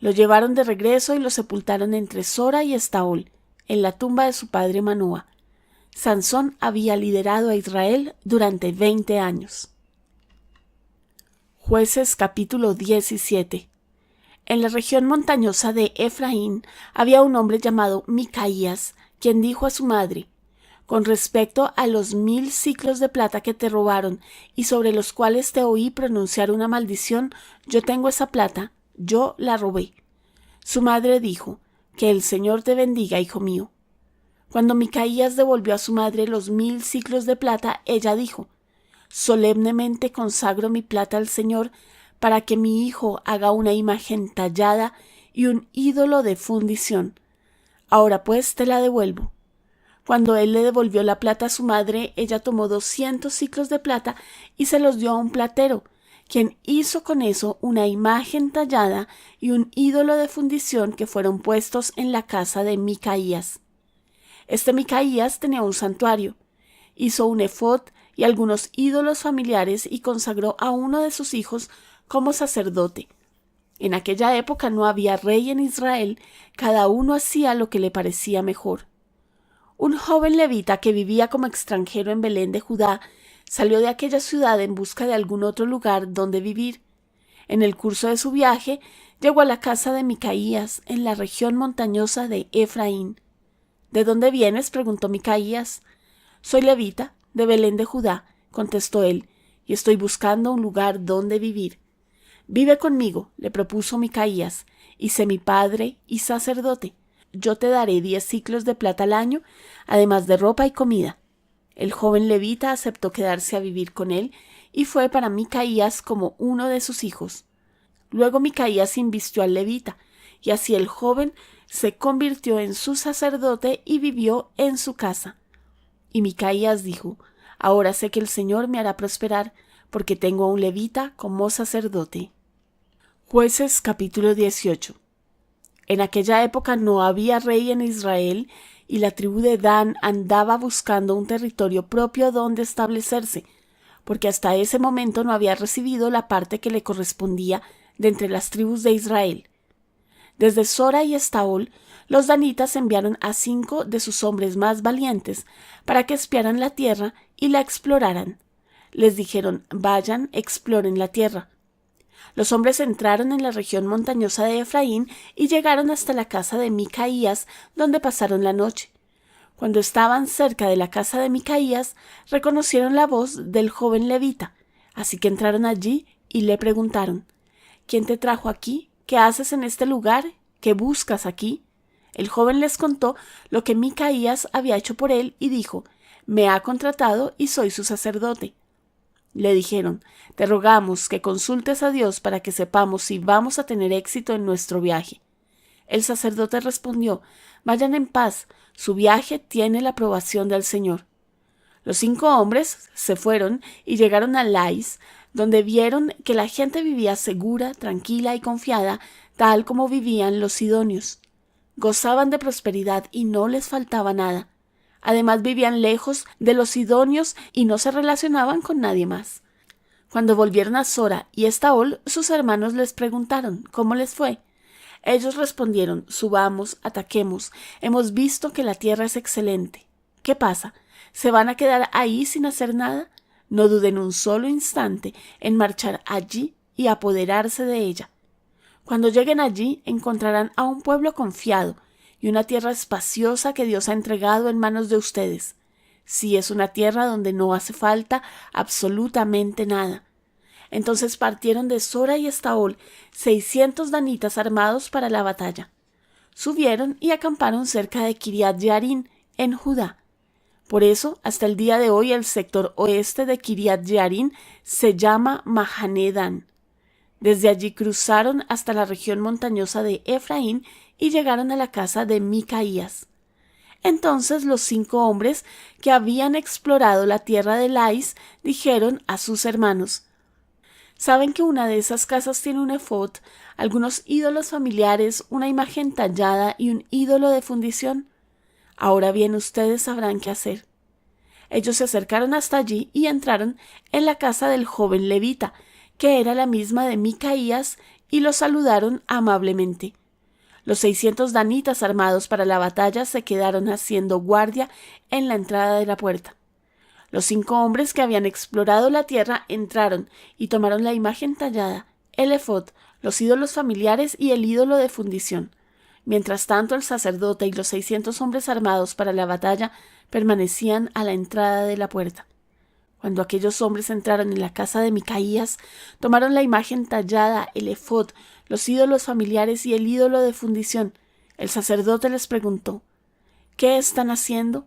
Lo llevaron de regreso y lo sepultaron entre Sora y Estaol, en la tumba de su padre Manoa. Sansón había liderado a Israel durante 20 años. Jueces capítulo 17. En la región montañosa de Efraín había un hombre llamado Micaías, quien dijo a su madre: «Con respecto a los 1,000 siclos de plata que te robaron y sobre los cuales te oí pronunciar una maldición, yo tengo esa plata, yo la robé». Su madre dijo: «Que el Señor te bendiga, hijo mío». Cuando Micaías devolvió a su madre los 1,000 siclos de plata, ella dijo: «Solemnemente consagro mi plata al Señor para que mi hijo haga una imagen tallada y un ídolo de fundición. Ahora pues te la devuelvo». Cuando él le devolvió la plata a su madre, ella tomó 200 siclos de plata y se los dio a un platero, quien hizo con eso una imagen tallada y un ídolo de fundición que fueron puestos en la casa de Micaías. Este Micaías tenía un santuario. Hizo un efod y algunos ídolos familiares y consagró a uno de sus hijos como sacerdote. En aquella época no había rey en Israel, cada uno hacía lo que le parecía mejor. Un joven levita que vivía como extranjero en Belén de Judá salió de aquella ciudad en busca de algún otro lugar donde vivir. En el curso de su viaje llegó a la casa de Micaías en la región montañosa de Efraín. ¿De dónde vienes?, preguntó Micaías. Soy levita, de Belén de Judá, contestó él, y estoy buscando un lugar donde vivir. Vive conmigo, le propuso Micaías, y sé mi padre y sacerdote. Yo te daré 10 siclos de plata al año, además de ropa y comida. El joven levita aceptó quedarse a vivir con él, y fue para Micaías como uno de sus hijos. Luego Micaías invistió al levita, y así el joven se convirtió en su sacerdote y vivió en su casa. Y Micaías dijo: Ahora sé que el Señor me hará prosperar, porque tengo a un levita como sacerdote. Jueces capítulo 18. En aquella época no había rey en Israel, y la tribu de Dan andaba buscando un territorio propio donde establecerse, porque hasta ese momento no había recibido la parte que le correspondía de entre las tribus de Israel. Desde Sora y Estaol, los danitas enviaron a 5 de sus hombres más valientes para que espiaran la tierra y la exploraran. Les dijeron: vayan, exploren la tierra. Los hombres entraron en la región montañosa de Efraín y llegaron hasta la casa de Micaías, donde pasaron la noche. Cuando estaban cerca de la casa de Micaías, reconocieron la voz del joven levita, así que entraron allí y le preguntaron: ¿Quién te trajo aquí? ¿Qué haces en este lugar? ¿Qué buscas aquí? El joven les contó lo que Micaías había hecho por él y dijo: me ha contratado y soy su sacerdote. Le dijeron: te rogamos que consultes a Dios para que sepamos si vamos a tener éxito en nuestro viaje. El sacerdote respondió: vayan en paz, su viaje tiene la aprobación del Señor. Los 5 hombres se fueron y llegaron a Lais, donde vieron que la gente vivía segura, tranquila y confiada, tal como vivían los sidonios. Gozaban de prosperidad y no les faltaba nada. Además, vivían lejos de los sidonios y no se relacionaban con nadie más. Cuando volvieron a Sora y Estaol, sus hermanos les preguntaron cómo les fue. Ellos respondieron: subamos, ataquemos, hemos visto que la tierra es excelente. ¿Qué pasa? ¿Se van a quedar ahí sin hacer nada? No duden un solo instante en marchar allí y apoderarse de ella. Cuando lleguen allí, encontrarán a un pueblo confiado y una tierra espaciosa que Dios ha entregado en manos de ustedes. Sí, es una tierra donde no hace falta absolutamente nada. Entonces partieron de Sora y Estaol 600 danitas armados para la batalla. Subieron y acamparon cerca de Kiriat Yearim, en Judá. Por eso, hasta el día de hoy, el sector oeste de Kiriat Yearim se llama Mahané Dan. Desde allí cruzaron hasta la región montañosa de Efraín y llegaron a la casa de Micaías. Entonces los 5 hombres que habían explorado la tierra de Lais dijeron a sus hermanos: ¿saben que una de esas casas tiene un efod, algunos ídolos familiares, una imagen tallada y un ídolo de fundición? Ahora bien, ustedes sabrán qué hacer. Ellos se acercaron hasta allí y entraron en la casa del joven levita, que era la misma de Micaías, y lo saludaron amablemente. Los 600 danitas armados para la batalla se quedaron haciendo guardia en la entrada de la puerta. Los 5 hombres que habían explorado la tierra entraron y tomaron la imagen tallada, el efod, los ídolos familiares y el ídolo de fundición. Mientras tanto, el sacerdote y los 600 hombres armados para la batalla permanecían a la entrada de la puerta. Cuando aquellos hombres entraron en la casa de Micaías, tomaron la imagen tallada, el efod, los ídolos familiares y el ídolo de fundición. El sacerdote les preguntó: ¿qué están haciendo?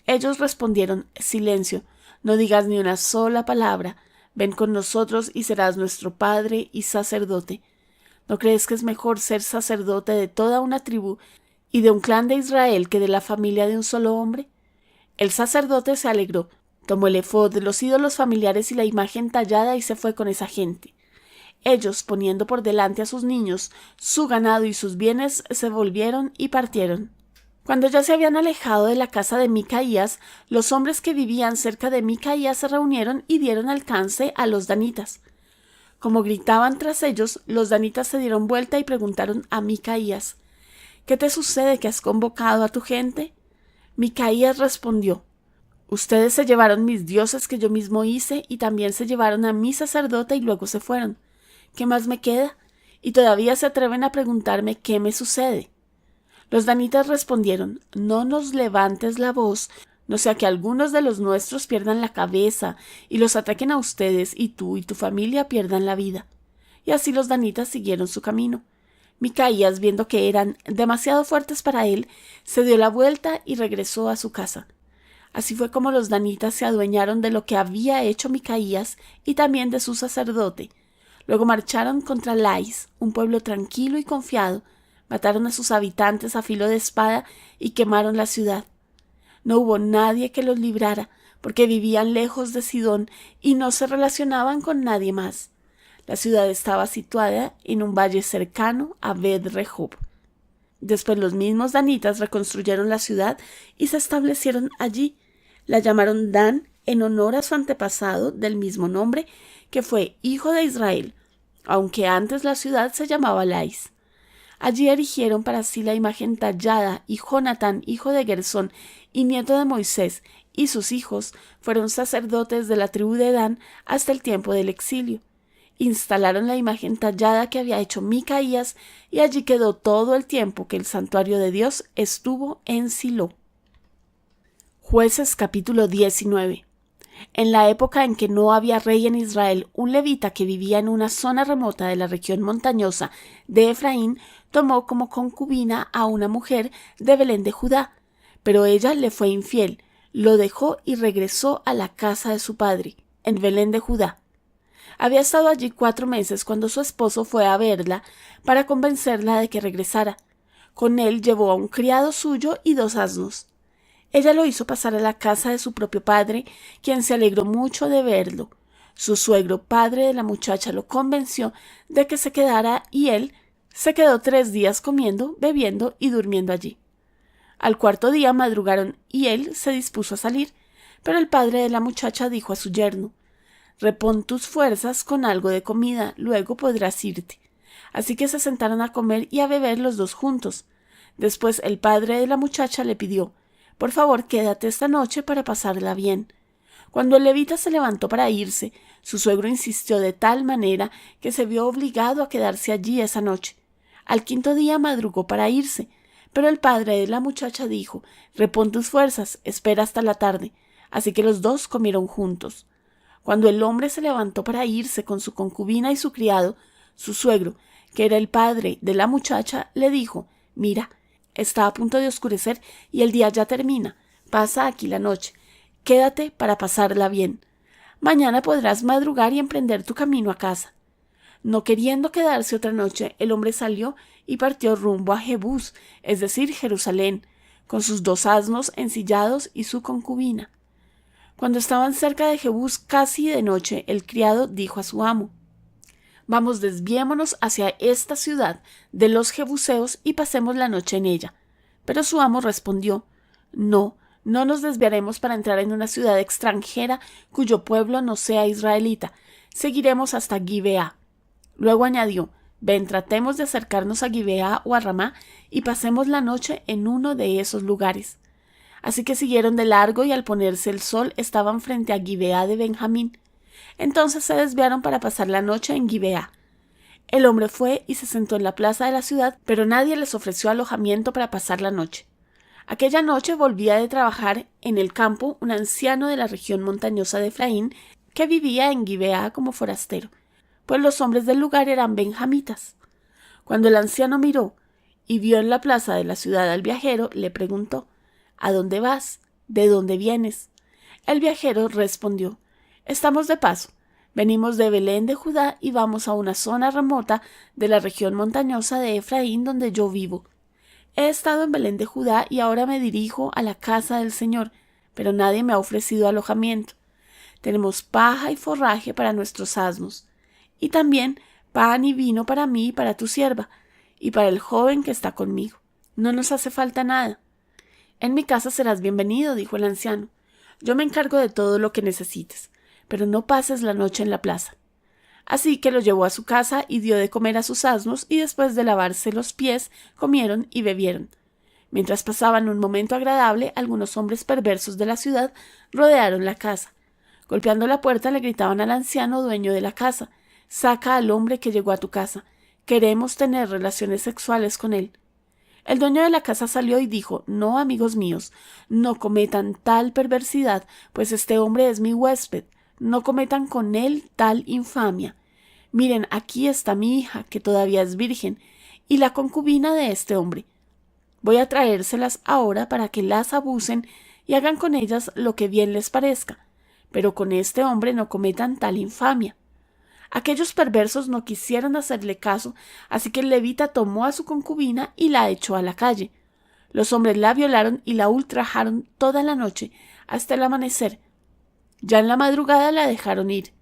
Ellos respondieron: silencio, no digas ni una sola palabra. Ven con nosotros y serás nuestro padre y sacerdote. ¿No crees que es mejor ser sacerdote de toda una tribu y de un clan de Israel que de la familia de un solo hombre? El sacerdote se alegró, tomó el efod, los ídolos familiares y la imagen tallada y se fue con esa gente. Ellos, poniendo por delante a sus niños, su ganado y sus bienes, se volvieron y partieron. Cuando ya se habían alejado de la casa de Micaías, los hombres que vivían cerca de Micaías se reunieron y dieron alcance a los danitas. Como gritaban tras ellos, los danitas se dieron vuelta y preguntaron a Micaías: ¿qué te sucede que has convocado a tu gente? Micaías respondió: ustedes se llevaron mis dioses que yo mismo hice y también se llevaron a mi sacerdote y luego se fueron. ¿Qué más me queda? Y todavía se atreven a preguntarme qué me sucede. Los danitas respondieron: no nos levantes la voz, no sea que algunos de los nuestros pierdan la cabeza y los ataquen a ustedes y tú y tu familia pierdan la vida. Y así los danitas siguieron su camino. Micaías, viendo que eran demasiado fuertes para él, se dio la vuelta y regresó a su casa. Así fue como los danitas se adueñaron de lo que había hecho Micaías y también de su sacerdote. Luego marcharon contra Lais, un pueblo tranquilo y confiado, mataron a sus habitantes a filo de espada y quemaron la ciudad. No hubo nadie que los librara, porque vivían lejos de Sidón y no se relacionaban con nadie más. La ciudad estaba situada en un valle cercano a Bet-Rehob. Después los mismos danitas reconstruyeron la ciudad y se establecieron allí. La llamaron Dan en honor a su antepasado del mismo nombre, que fue hijo de Israel, aunque antes la ciudad se llamaba Lais. Allí erigieron para sí la imagen tallada, y Jonatán, hijo de Gersón y nieto de Moisés, y sus hijos fueron sacerdotes de la tribu de Dan hasta el tiempo del exilio. Instalaron la imagen tallada que había hecho Micaías, y allí quedó todo el tiempo que el santuario de Dios estuvo en Silo. Jueces capítulo 19. En la época en que no había rey en Israel, un levita que vivía en una zona remota de la región montañosa de Efraín tomó como concubina a una mujer de Belén de Judá, pero ella le fue infiel, lo dejó y regresó a la casa de su padre, en Belén de Judá. Había estado allí 4 meses cuando su esposo fue a verla para convencerla de que regresara. Con él llevó a un criado suyo y 2 asnos. Ella lo hizo pasar a la casa de su propio padre, quien se alegró mucho de verlo. Su suegro, padre de la muchacha, lo convenció de que se quedara y él se quedó 3 días comiendo, bebiendo y durmiendo allí. Al 4.º día madrugaron y él se dispuso a salir, pero el padre de la muchacha dijo a su yerno: «Repon tus fuerzas con algo de comida, luego podrás irte». Así que se sentaron a comer y a beber los 2 juntos. Después el padre de la muchacha le pidió: «Por favor, quédate esta noche para pasarla bien». Cuando el levita se levantó para irse, su suegro insistió de tal manera que se vio obligado a quedarse allí esa noche. Al 5.º día madrugó para irse, pero el padre de la muchacha dijo: «Repon tus fuerzas, espera hasta la tarde». Así que los 2 comieron juntos. Cuando el hombre se levantó para irse con su concubina y su criado, su suegro, que era el padre de la muchacha, le dijo: «Mira, está a punto de oscurecer y el día ya termina. Pasa aquí la noche. Quédate para pasarla bien. Mañana podrás madrugar y emprender tu camino a casa». No queriendo quedarse otra noche, el hombre salió y partió rumbo a Jebús, es decir, Jerusalén, con sus 2 asnos ensillados y su concubina. Cuando estaban cerca de Jebús, casi de noche, el criado dijo a su amo: «Vamos, desviémonos hacia esta ciudad de los jebuseos y pasemos la noche en ella». Pero su amo respondió: «No, no nos desviaremos para entrar en una ciudad extranjera cuyo pueblo no sea israelita. Seguiremos hasta Gibeá». Luego añadió: «Ven, tratemos de acercarnos a Gibeá o a Ramá y pasemos la noche en uno de esos lugares». Así que siguieron de largo y al ponerse el sol estaban frente a Gibeá de Benjamín. Entonces se desviaron para pasar la noche en Gibeá. El hombre fue y se sentó en la plaza de la ciudad, pero nadie les ofreció alojamiento para pasar la noche. Aquella noche volvía de trabajar en el campo un anciano de la región montañosa de Efraín que vivía en Gibeá como forastero, pues los hombres del lugar eran benjamitas. Cuando el anciano miró y vio en la plaza de la ciudad al viajero, le preguntó: «¿A dónde vas? ¿De dónde vienes?». El viajero respondió: «Estamos de paso. Venimos de Belén de Judá y vamos a una zona remota de la región montañosa de Efraín donde yo vivo. He estado en Belén de Judá y ahora me dirijo a la casa del Señor, pero nadie me ha ofrecido alojamiento. Tenemos paja y forraje para nuestros asnos, y también pan y vino para mí y para tu sierva, y para el joven que está conmigo. No nos hace falta nada». «En mi casa serás bienvenido», dijo el anciano. «Yo me encargo de todo lo que necesites, pero no pases la noche en la plaza». Así que lo llevó a su casa y dio de comer a sus asnos, y después de lavarse los pies, comieron y bebieron. Mientras pasaban un momento agradable, algunos hombres perversos de la ciudad rodearon la casa. Golpeando la puerta le gritaban al anciano dueño de la casa: «Saca al hombre que llegó a tu casa. Queremos tener relaciones sexuales con él». El dueño de la casa salió y dijo: No, amigos míos, no cometan tal perversidad, pues este hombre es mi huésped. No cometan con él tal infamia. Miren, aquí está mi hija, que todavía es virgen, y la concubina de este hombre. Voy a traérselas ahora para que las abusen y hagan con ellas lo que bien les parezca, pero con este hombre no cometan tal infamia. Aquellos perversos no quisieron hacerle caso, así que el levita tomó a su concubina y la echó a la calle. Los hombres la violaron y la ultrajaron toda la noche, hasta el amanecer. Ya en la madrugada la dejaron ir.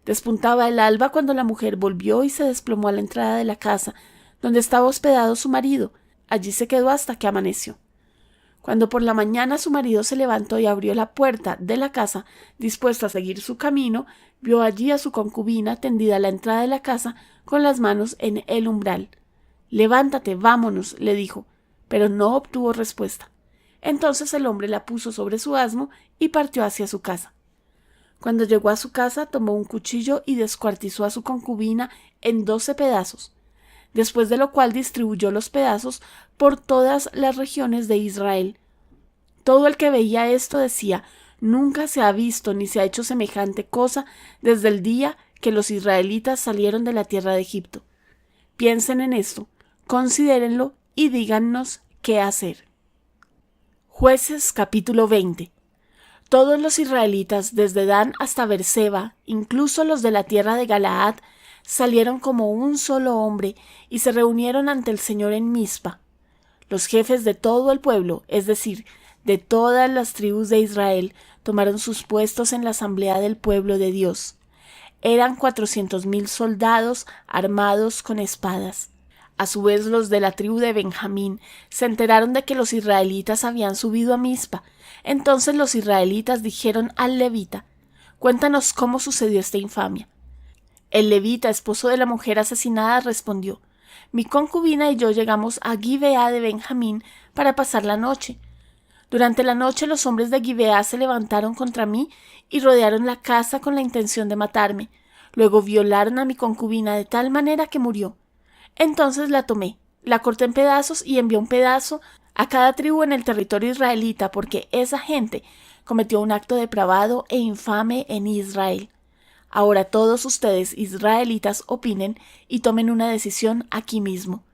Despuntaba el alba cuando la mujer volvió y se desplomó a la entrada de la casa, donde estaba hospedado su marido. Allí se quedó hasta que amaneció. Cuando por la mañana su marido se levantó y abrió la puerta de la casa, dispuesto a seguir su camino, vio allí a su concubina tendida a la entrada de la casa con las manos en el umbral. «Levántate, vámonos», le dijo, pero no obtuvo respuesta. Entonces el hombre la puso sobre su asno y partió hacia su casa. Cuando llegó a su casa, tomó un cuchillo y descuartizó a su concubina en 12 pedazos, después de lo cual distribuyó los pedazos por todas las regiones de Israel. Todo el que veía esto decía: nunca se ha visto ni se ha hecho semejante cosa desde el día que los israelitas salieron de la tierra de Egipto. Piensen en esto, considérenlo y díganos qué hacer. Jueces capítulo 20. Todos los israelitas, desde Dan hasta Beerseba, incluso los de la tierra de Galaad, salieron como un solo hombre y se reunieron ante el Señor en Mizpa. Los jefes de todo el pueblo, es decir, de todas las tribus de Israel, tomaron sus puestos en la asamblea del pueblo de Dios. Eran 400,000 soldados armados con espadas. A su vez, los de la tribu de Benjamín se enteraron de que los israelitas habían subido a Mizpa. Entonces los israelitas dijeron al levita: «Cuéntanos cómo sucedió esta infamia». El levita, esposo de la mujer asesinada, respondió: «Mi concubina y yo llegamos a Gibeá de Benjamín para pasar la noche. Durante la noche los hombres de Gibeá se levantaron contra mí y rodearon la casa con la intención de matarme. Luego violaron a mi concubina de tal manera que murió. Entonces la tomé, la corté en pedazos y envié un pedazo a cada tribu en el territorio israelita, porque esa gente cometió un acto depravado e infame en Israel. Ahora todos ustedes, israelitas, opinen y tomen una decisión aquí mismo».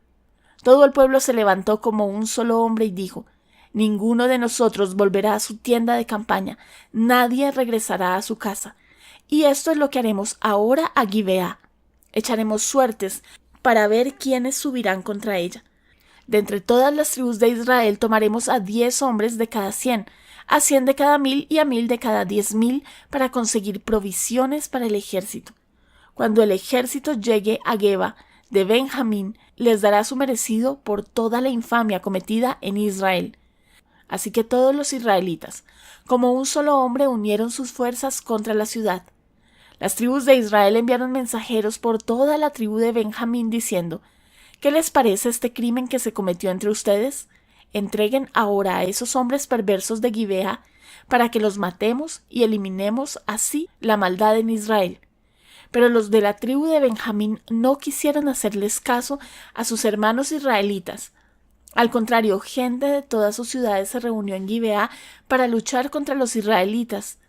Todo el pueblo se levantó como un solo hombre y dijo: «Ninguno de nosotros volverá a su tienda de campaña, nadie regresará a su casa. Y esto es lo que haremos ahora a Gibeá. Echaremos suertes para ver quiénes subirán contra ella. De entre todas las tribus de Israel tomaremos a 10 hombres de cada 100, a 100 de cada 1,000 y a 1,000 de cada 10,000 para conseguir provisiones para el ejército. Cuando el ejército llegue a Geba de Benjamín, les dará su merecido por toda la infamia cometida en Israel». Así que todos los israelitas, como un solo hombre, unieron sus fuerzas contra la ciudad. Las tribus de Israel enviaron mensajeros por toda la tribu de Benjamín diciendo: «¿Qué les parece este crimen que se cometió entre ustedes? Entreguen ahora a esos hombres perversos de Gibeá para que los matemos y eliminemos así la maldad en Israel». Pero los de la tribu de Benjamín no quisieron hacerles caso a sus hermanos israelitas. Al contrario, gente de todas sus ciudades se reunió en Gibeá para luchar contra los israelitas.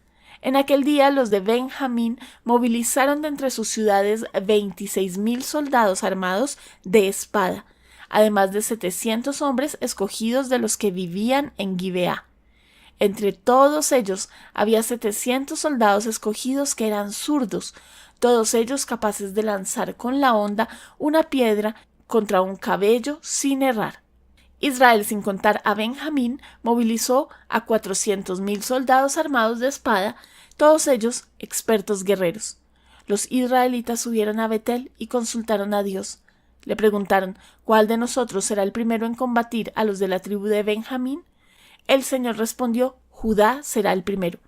En aquel día los de Benjamín movilizaron de entre sus ciudades 26,000 soldados armados de espada, además de 700 hombres escogidos de los que vivían en Gibeá. Entre todos ellos había 700 soldados escogidos que eran zurdos, todos ellos capaces de lanzar con la honda una piedra contra un cabello sin errar. Israel, sin contar a Benjamín, movilizó a 400,000 soldados armados de espada, todos ellos expertos guerreros. Los israelitas subieron a Betel y consultaron a Dios. Le preguntaron: «¿Cuál de nosotros será el primero en combatir a los de la tribu de Benjamín?». El Señor respondió: «Judá será el primero».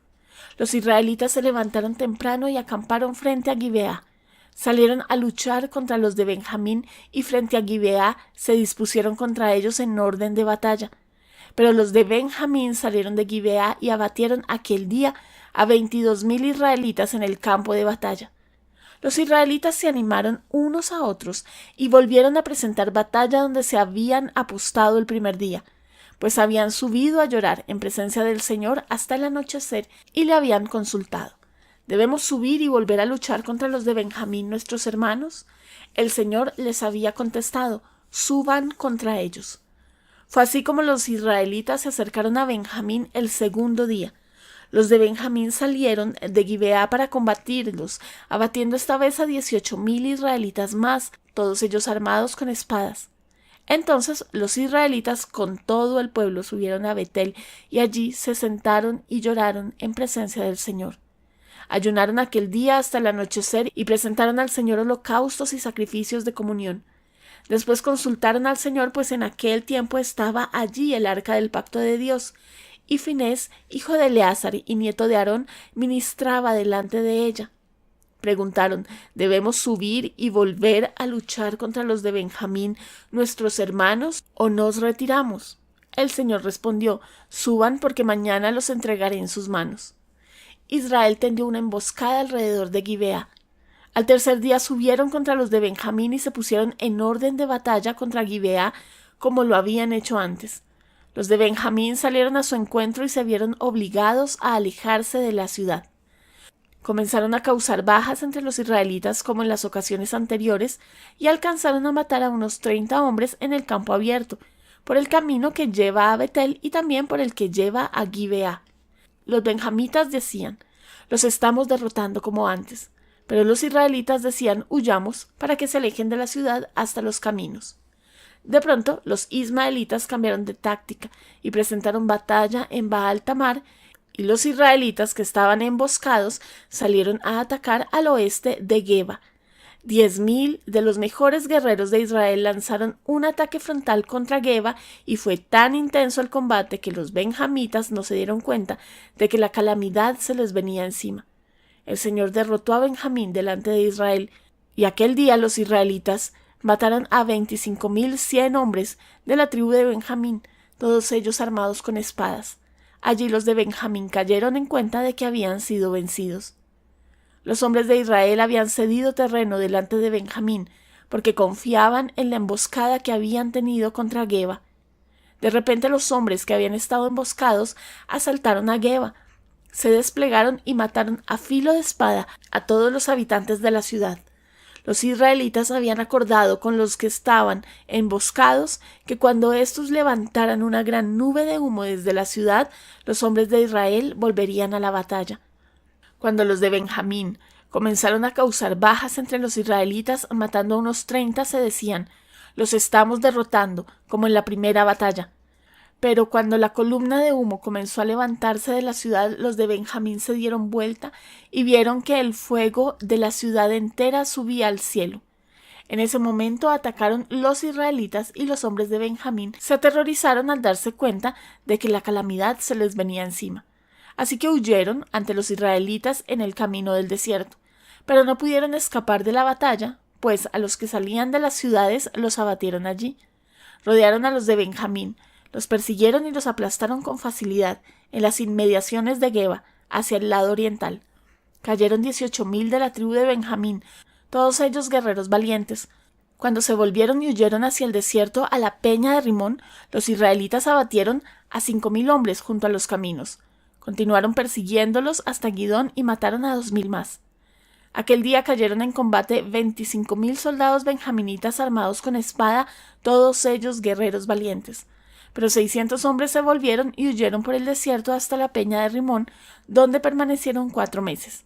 Los israelitas se levantaron temprano y acamparon frente a Gibeá. Salieron a luchar contra los de Benjamín y frente a Gibeá se dispusieron contra ellos en orden de batalla. Pero los de Benjamín salieron de Gibeá y abatieron aquel día a 22,000 israelitas en el campo de batalla. Los israelitas se animaron unos a otros y volvieron a presentar batalla donde se habían apostado el primer día, pues habían subido a llorar en presencia del Señor hasta el anochecer y le habían consultado: ¿debemos subir y volver a luchar contra los de Benjamín, nuestros hermanos? El Señor les había contestado: suban contra ellos. Fue así como los israelitas se acercaron a Benjamín el segundo día. Los de Benjamín salieron de Gibeá para combatirlos, abatiendo esta vez a 18,000 israelitas más, todos ellos armados con espadas. Entonces los israelitas con todo el pueblo subieron a Betel y allí se sentaron y lloraron en presencia del Señor. Ayunaron aquel día hasta el anochecer y presentaron al Señor holocaustos y sacrificios de comunión. Después consultaron al Señor, pues en aquel tiempo estaba allí el arca del pacto de Dios, y Finés, hijo de Eleazar y nieto de Aarón, ministraba delante de ella. Preguntaron: ¿debemos subir y volver a luchar contra los de Benjamín, nuestros hermanos, o nos retiramos? El Señor respondió: suban, porque mañana los entregaré en sus manos. Israel tendió una emboscada alrededor de Gibeá. Al tercer día subieron contra los de Benjamín y se pusieron en orden de batalla contra Gibeá, como lo habían hecho antes. Los de Benjamín salieron a su encuentro y se vieron obligados a alejarse de la ciudad. Comenzaron a causar bajas entre los israelitas como en las ocasiones anteriores y alcanzaron a matar a unos 30 hombres en el campo abierto, por el camino que lleva a Betel y también por el que lleva a Gibeá. Los benjamitas decían: los estamos derrotando como antes, pero los israelitas decían: huyamos, para que se alejen de la ciudad hasta los caminos. De pronto los ismaelitas cambiaron de táctica y presentaron batalla en Baal Tamar, y los israelitas que estaban emboscados salieron a atacar al oeste de Geba. 10,000 de los mejores guerreros de Israel lanzaron un ataque frontal contra Geba y fue tan intenso el combate que los benjamitas no se dieron cuenta de que la calamidad se les venía encima. El Señor derrotó a Benjamín delante de Israel, y aquel día los israelitas mataron a 25,100 hombres de la tribu de Benjamín, todos ellos armados con espadas. Allí los de Benjamín cayeron en cuenta de que habían sido vencidos. Los hombres de Israel habían cedido terreno delante de Benjamín, porque confiaban en la emboscada que habían tenido contra Geba. De repente los hombres que habían estado emboscados asaltaron a Geba, se desplegaron y mataron a filo de espada a todos los habitantes de la ciudad. Los israelitas habían acordado con los que estaban emboscados que cuando éstos levantaran una gran nube de humo desde la ciudad, los hombres de Israel volverían a la batalla. Cuando los de Benjamín comenzaron a causar bajas entre los israelitas, matando a unos 30, se decían: los estamos derrotando, como en la primera batalla. Pero cuando la columna de humo comenzó a levantarse de la ciudad, los de Benjamín se dieron vuelta y vieron que el fuego de la ciudad entera subía al cielo. En ese momento atacaron los israelitas y los hombres de Benjamín se aterrorizaron al darse cuenta de que la calamidad se les venía encima. Así que huyeron ante los israelitas en el camino del desierto, pero no pudieron escapar de la batalla, pues a los que salían de las ciudades los abatieron allí. Rodearon a los de Benjamín, los persiguieron y los aplastaron con facilidad en las inmediaciones de Geba, hacia el lado oriental. Cayeron 18,000 de la tribu de Benjamín, todos ellos guerreros valientes. Cuando se volvieron y huyeron hacia el desierto a la peña de Rimón, los israelitas abatieron a 5,000 hombres junto a los caminos. Continuaron persiguiéndolos hasta Gidón y mataron a 2,000 más. Aquel día cayeron en combate 25,000 soldados benjaminitas armados con espada, todos ellos guerreros valientes. Pero 600 hombres se volvieron y huyeron por el desierto hasta la peña de Rimón, donde permanecieron 4 meses.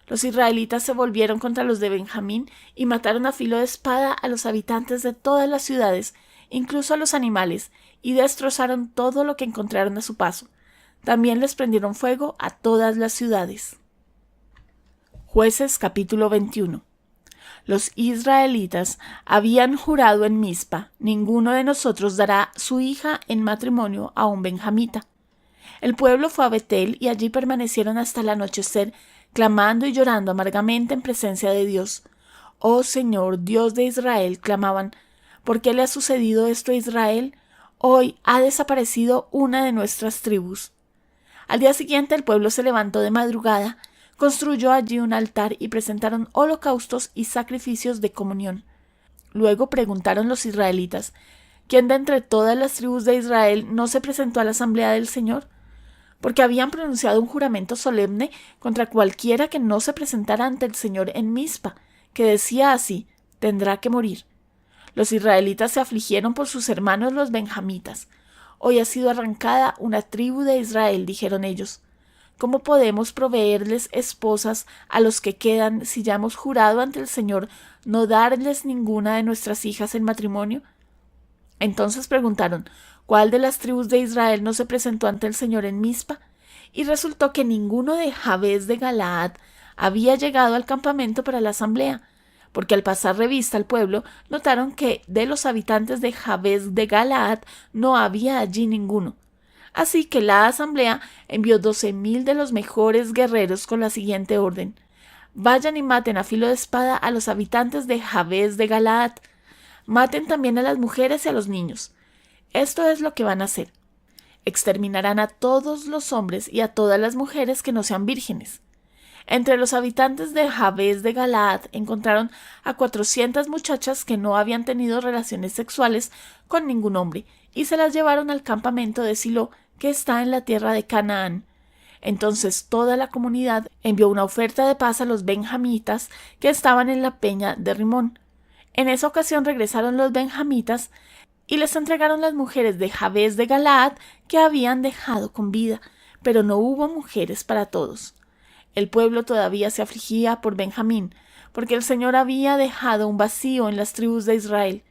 Los israelitas se volvieron contra los de Benjamín y mataron a filo de espada a los habitantes de todas las ciudades, incluso a los animales, y destrozaron todo lo que encontraron a su paso. También les prendieron fuego a todas las ciudades. Jueces capítulo 21. Los israelitas habían jurado en Mizpa: ninguno de nosotros dará su hija en matrimonio a un benjamita. El pueblo fue a Betel y allí permanecieron hasta el anochecer, clamando y llorando amargamente en presencia de Dios. «Oh Señor, Dios de Israel», clamaban, «¿por qué le ha sucedido esto a Israel? Hoy ha desaparecido una de nuestras tribus». Al día siguiente el pueblo se levantó de madrugada, construyó allí un altar y presentaron holocaustos y sacrificios de comunión. Luego preguntaron los israelitas: ¿quién de entre todas las tribus de Israel no se presentó a la asamblea del Señor? Porque habían pronunciado un juramento solemne contra cualquiera que no se presentara ante el Señor en Mizpa, que decía así: tendrá que morir. Los israelitas se afligieron por sus hermanos los benjamitas. Hoy ha sido arrancada una tribu de Israel, dijeron ellos. ¿Cómo podemos proveerles esposas a los que quedan si ya hemos jurado ante el Señor no darles ninguna de nuestras hijas en matrimonio? Entonces preguntaron: ¿cuál de las tribus de Israel no se presentó ante el Señor en Mizpa? Y resultó que ninguno de Jabes de Galaad había llegado al campamento para la asamblea, porque al pasar revista al pueblo notaron que de los habitantes de Jabes de Galaad no había allí ninguno. Así que la asamblea envió 12,000 de los mejores guerreros con la siguiente orden: vayan y maten a filo de espada a los habitantes de Jabes de Galaad. Maten también a las mujeres y a los niños. Esto es lo que van a hacer: exterminarán a todos los hombres y a todas las mujeres que no sean vírgenes. Entre los habitantes de Jabes de Galaad encontraron a 400 muchachas que no habían tenido relaciones sexuales con ningún hombre y se las llevaron al campamento de Silo, que está en la tierra de Canaán. Entonces toda la comunidad envió una oferta de paz a los benjamitas que estaban en la peña de Rimón. En esa ocasión regresaron los benjamitas y les entregaron las mujeres de Jabes de Galaad que habían dejado con vida, pero no hubo mujeres para todos. El pueblo todavía se afligía por Benjamín, porque el Señor había dejado un vacío en las tribus de Israel.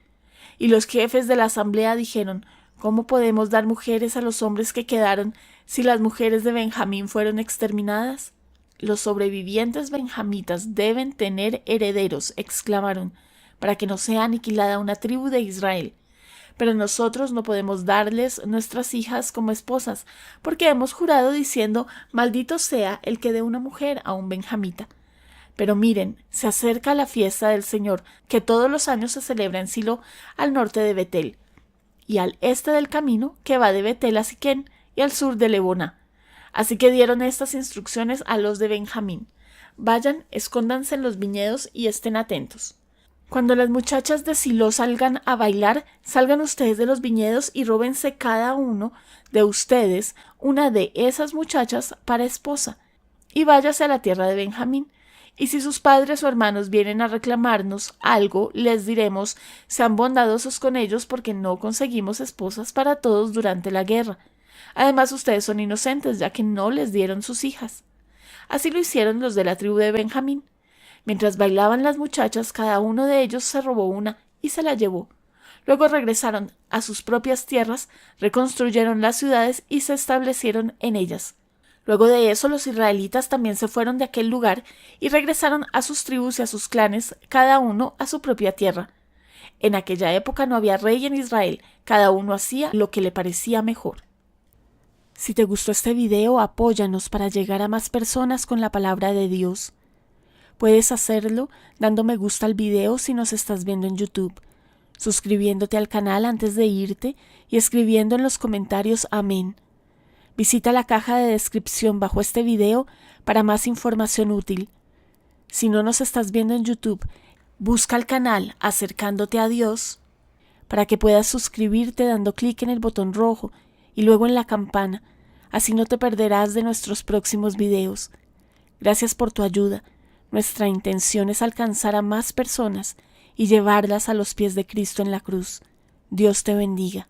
Y los jefes de la asamblea dijeron: ¿cómo podemos dar mujeres a los hombres que quedaron si las mujeres de Benjamín fueron exterminadas? Los sobrevivientes benjamitas deben tener herederos, exclamaron, para que no sea aniquilada una tribu de Israel. Pero nosotros no podemos darles nuestras hijas como esposas, porque hemos jurado diciendo: maldito sea el que dé una mujer a un benjamita. Pero miren, se acerca la fiesta del Señor, que todos los años se celebra en Silo, al norte de Betel, y al este del camino que va de Betel a Siquén, y al sur de Lebona. Así que dieron estas instrucciones a los de Benjamín: vayan, escóndanse en los viñedos y estén atentos. Cuando las muchachas de Silo salgan a bailar, salgan ustedes de los viñedos y róbense cada uno de ustedes una de esas muchachas para esposa, y váyase a la tierra de Benjamín. Y si sus padres o hermanos vienen a reclamarnos algo, les diremos: sean bondadosos con ellos, porque no conseguimos esposas para todos durante la guerra. Además, ustedes son inocentes, ya que no les dieron sus hijas. Así lo hicieron los de la tribu de Benjamín. Mientras bailaban las muchachas, cada uno de ellos se robó una y se la llevó. Luego regresaron a sus propias tierras, reconstruyeron las ciudades y se establecieron en ellas. Luego de eso, los israelitas también se fueron de aquel lugar y regresaron a sus tribus y a sus clanes, cada uno a su propia tierra. En aquella época no había rey en Israel, cada uno hacía lo que le parecía mejor. Si te gustó este video, apóyanos para llegar a más personas con la palabra de Dios. Puedes hacerlo dando me gusta al video si nos estás viendo en YouTube, suscribiéndote al canal antes de irte y escribiendo en los comentarios amén. Visita la caja de descripción bajo este video para más información útil. Si no nos estás viendo en YouTube, busca el canal Acercándote a Dios para que puedas suscribirte dando clic en el botón rojo y luego en la campana. Así no te perderás de nuestros próximos videos. Gracias por tu ayuda. Nuestra intención es alcanzar a más personas y llevarlas a los pies de Cristo en la cruz. Dios te bendiga.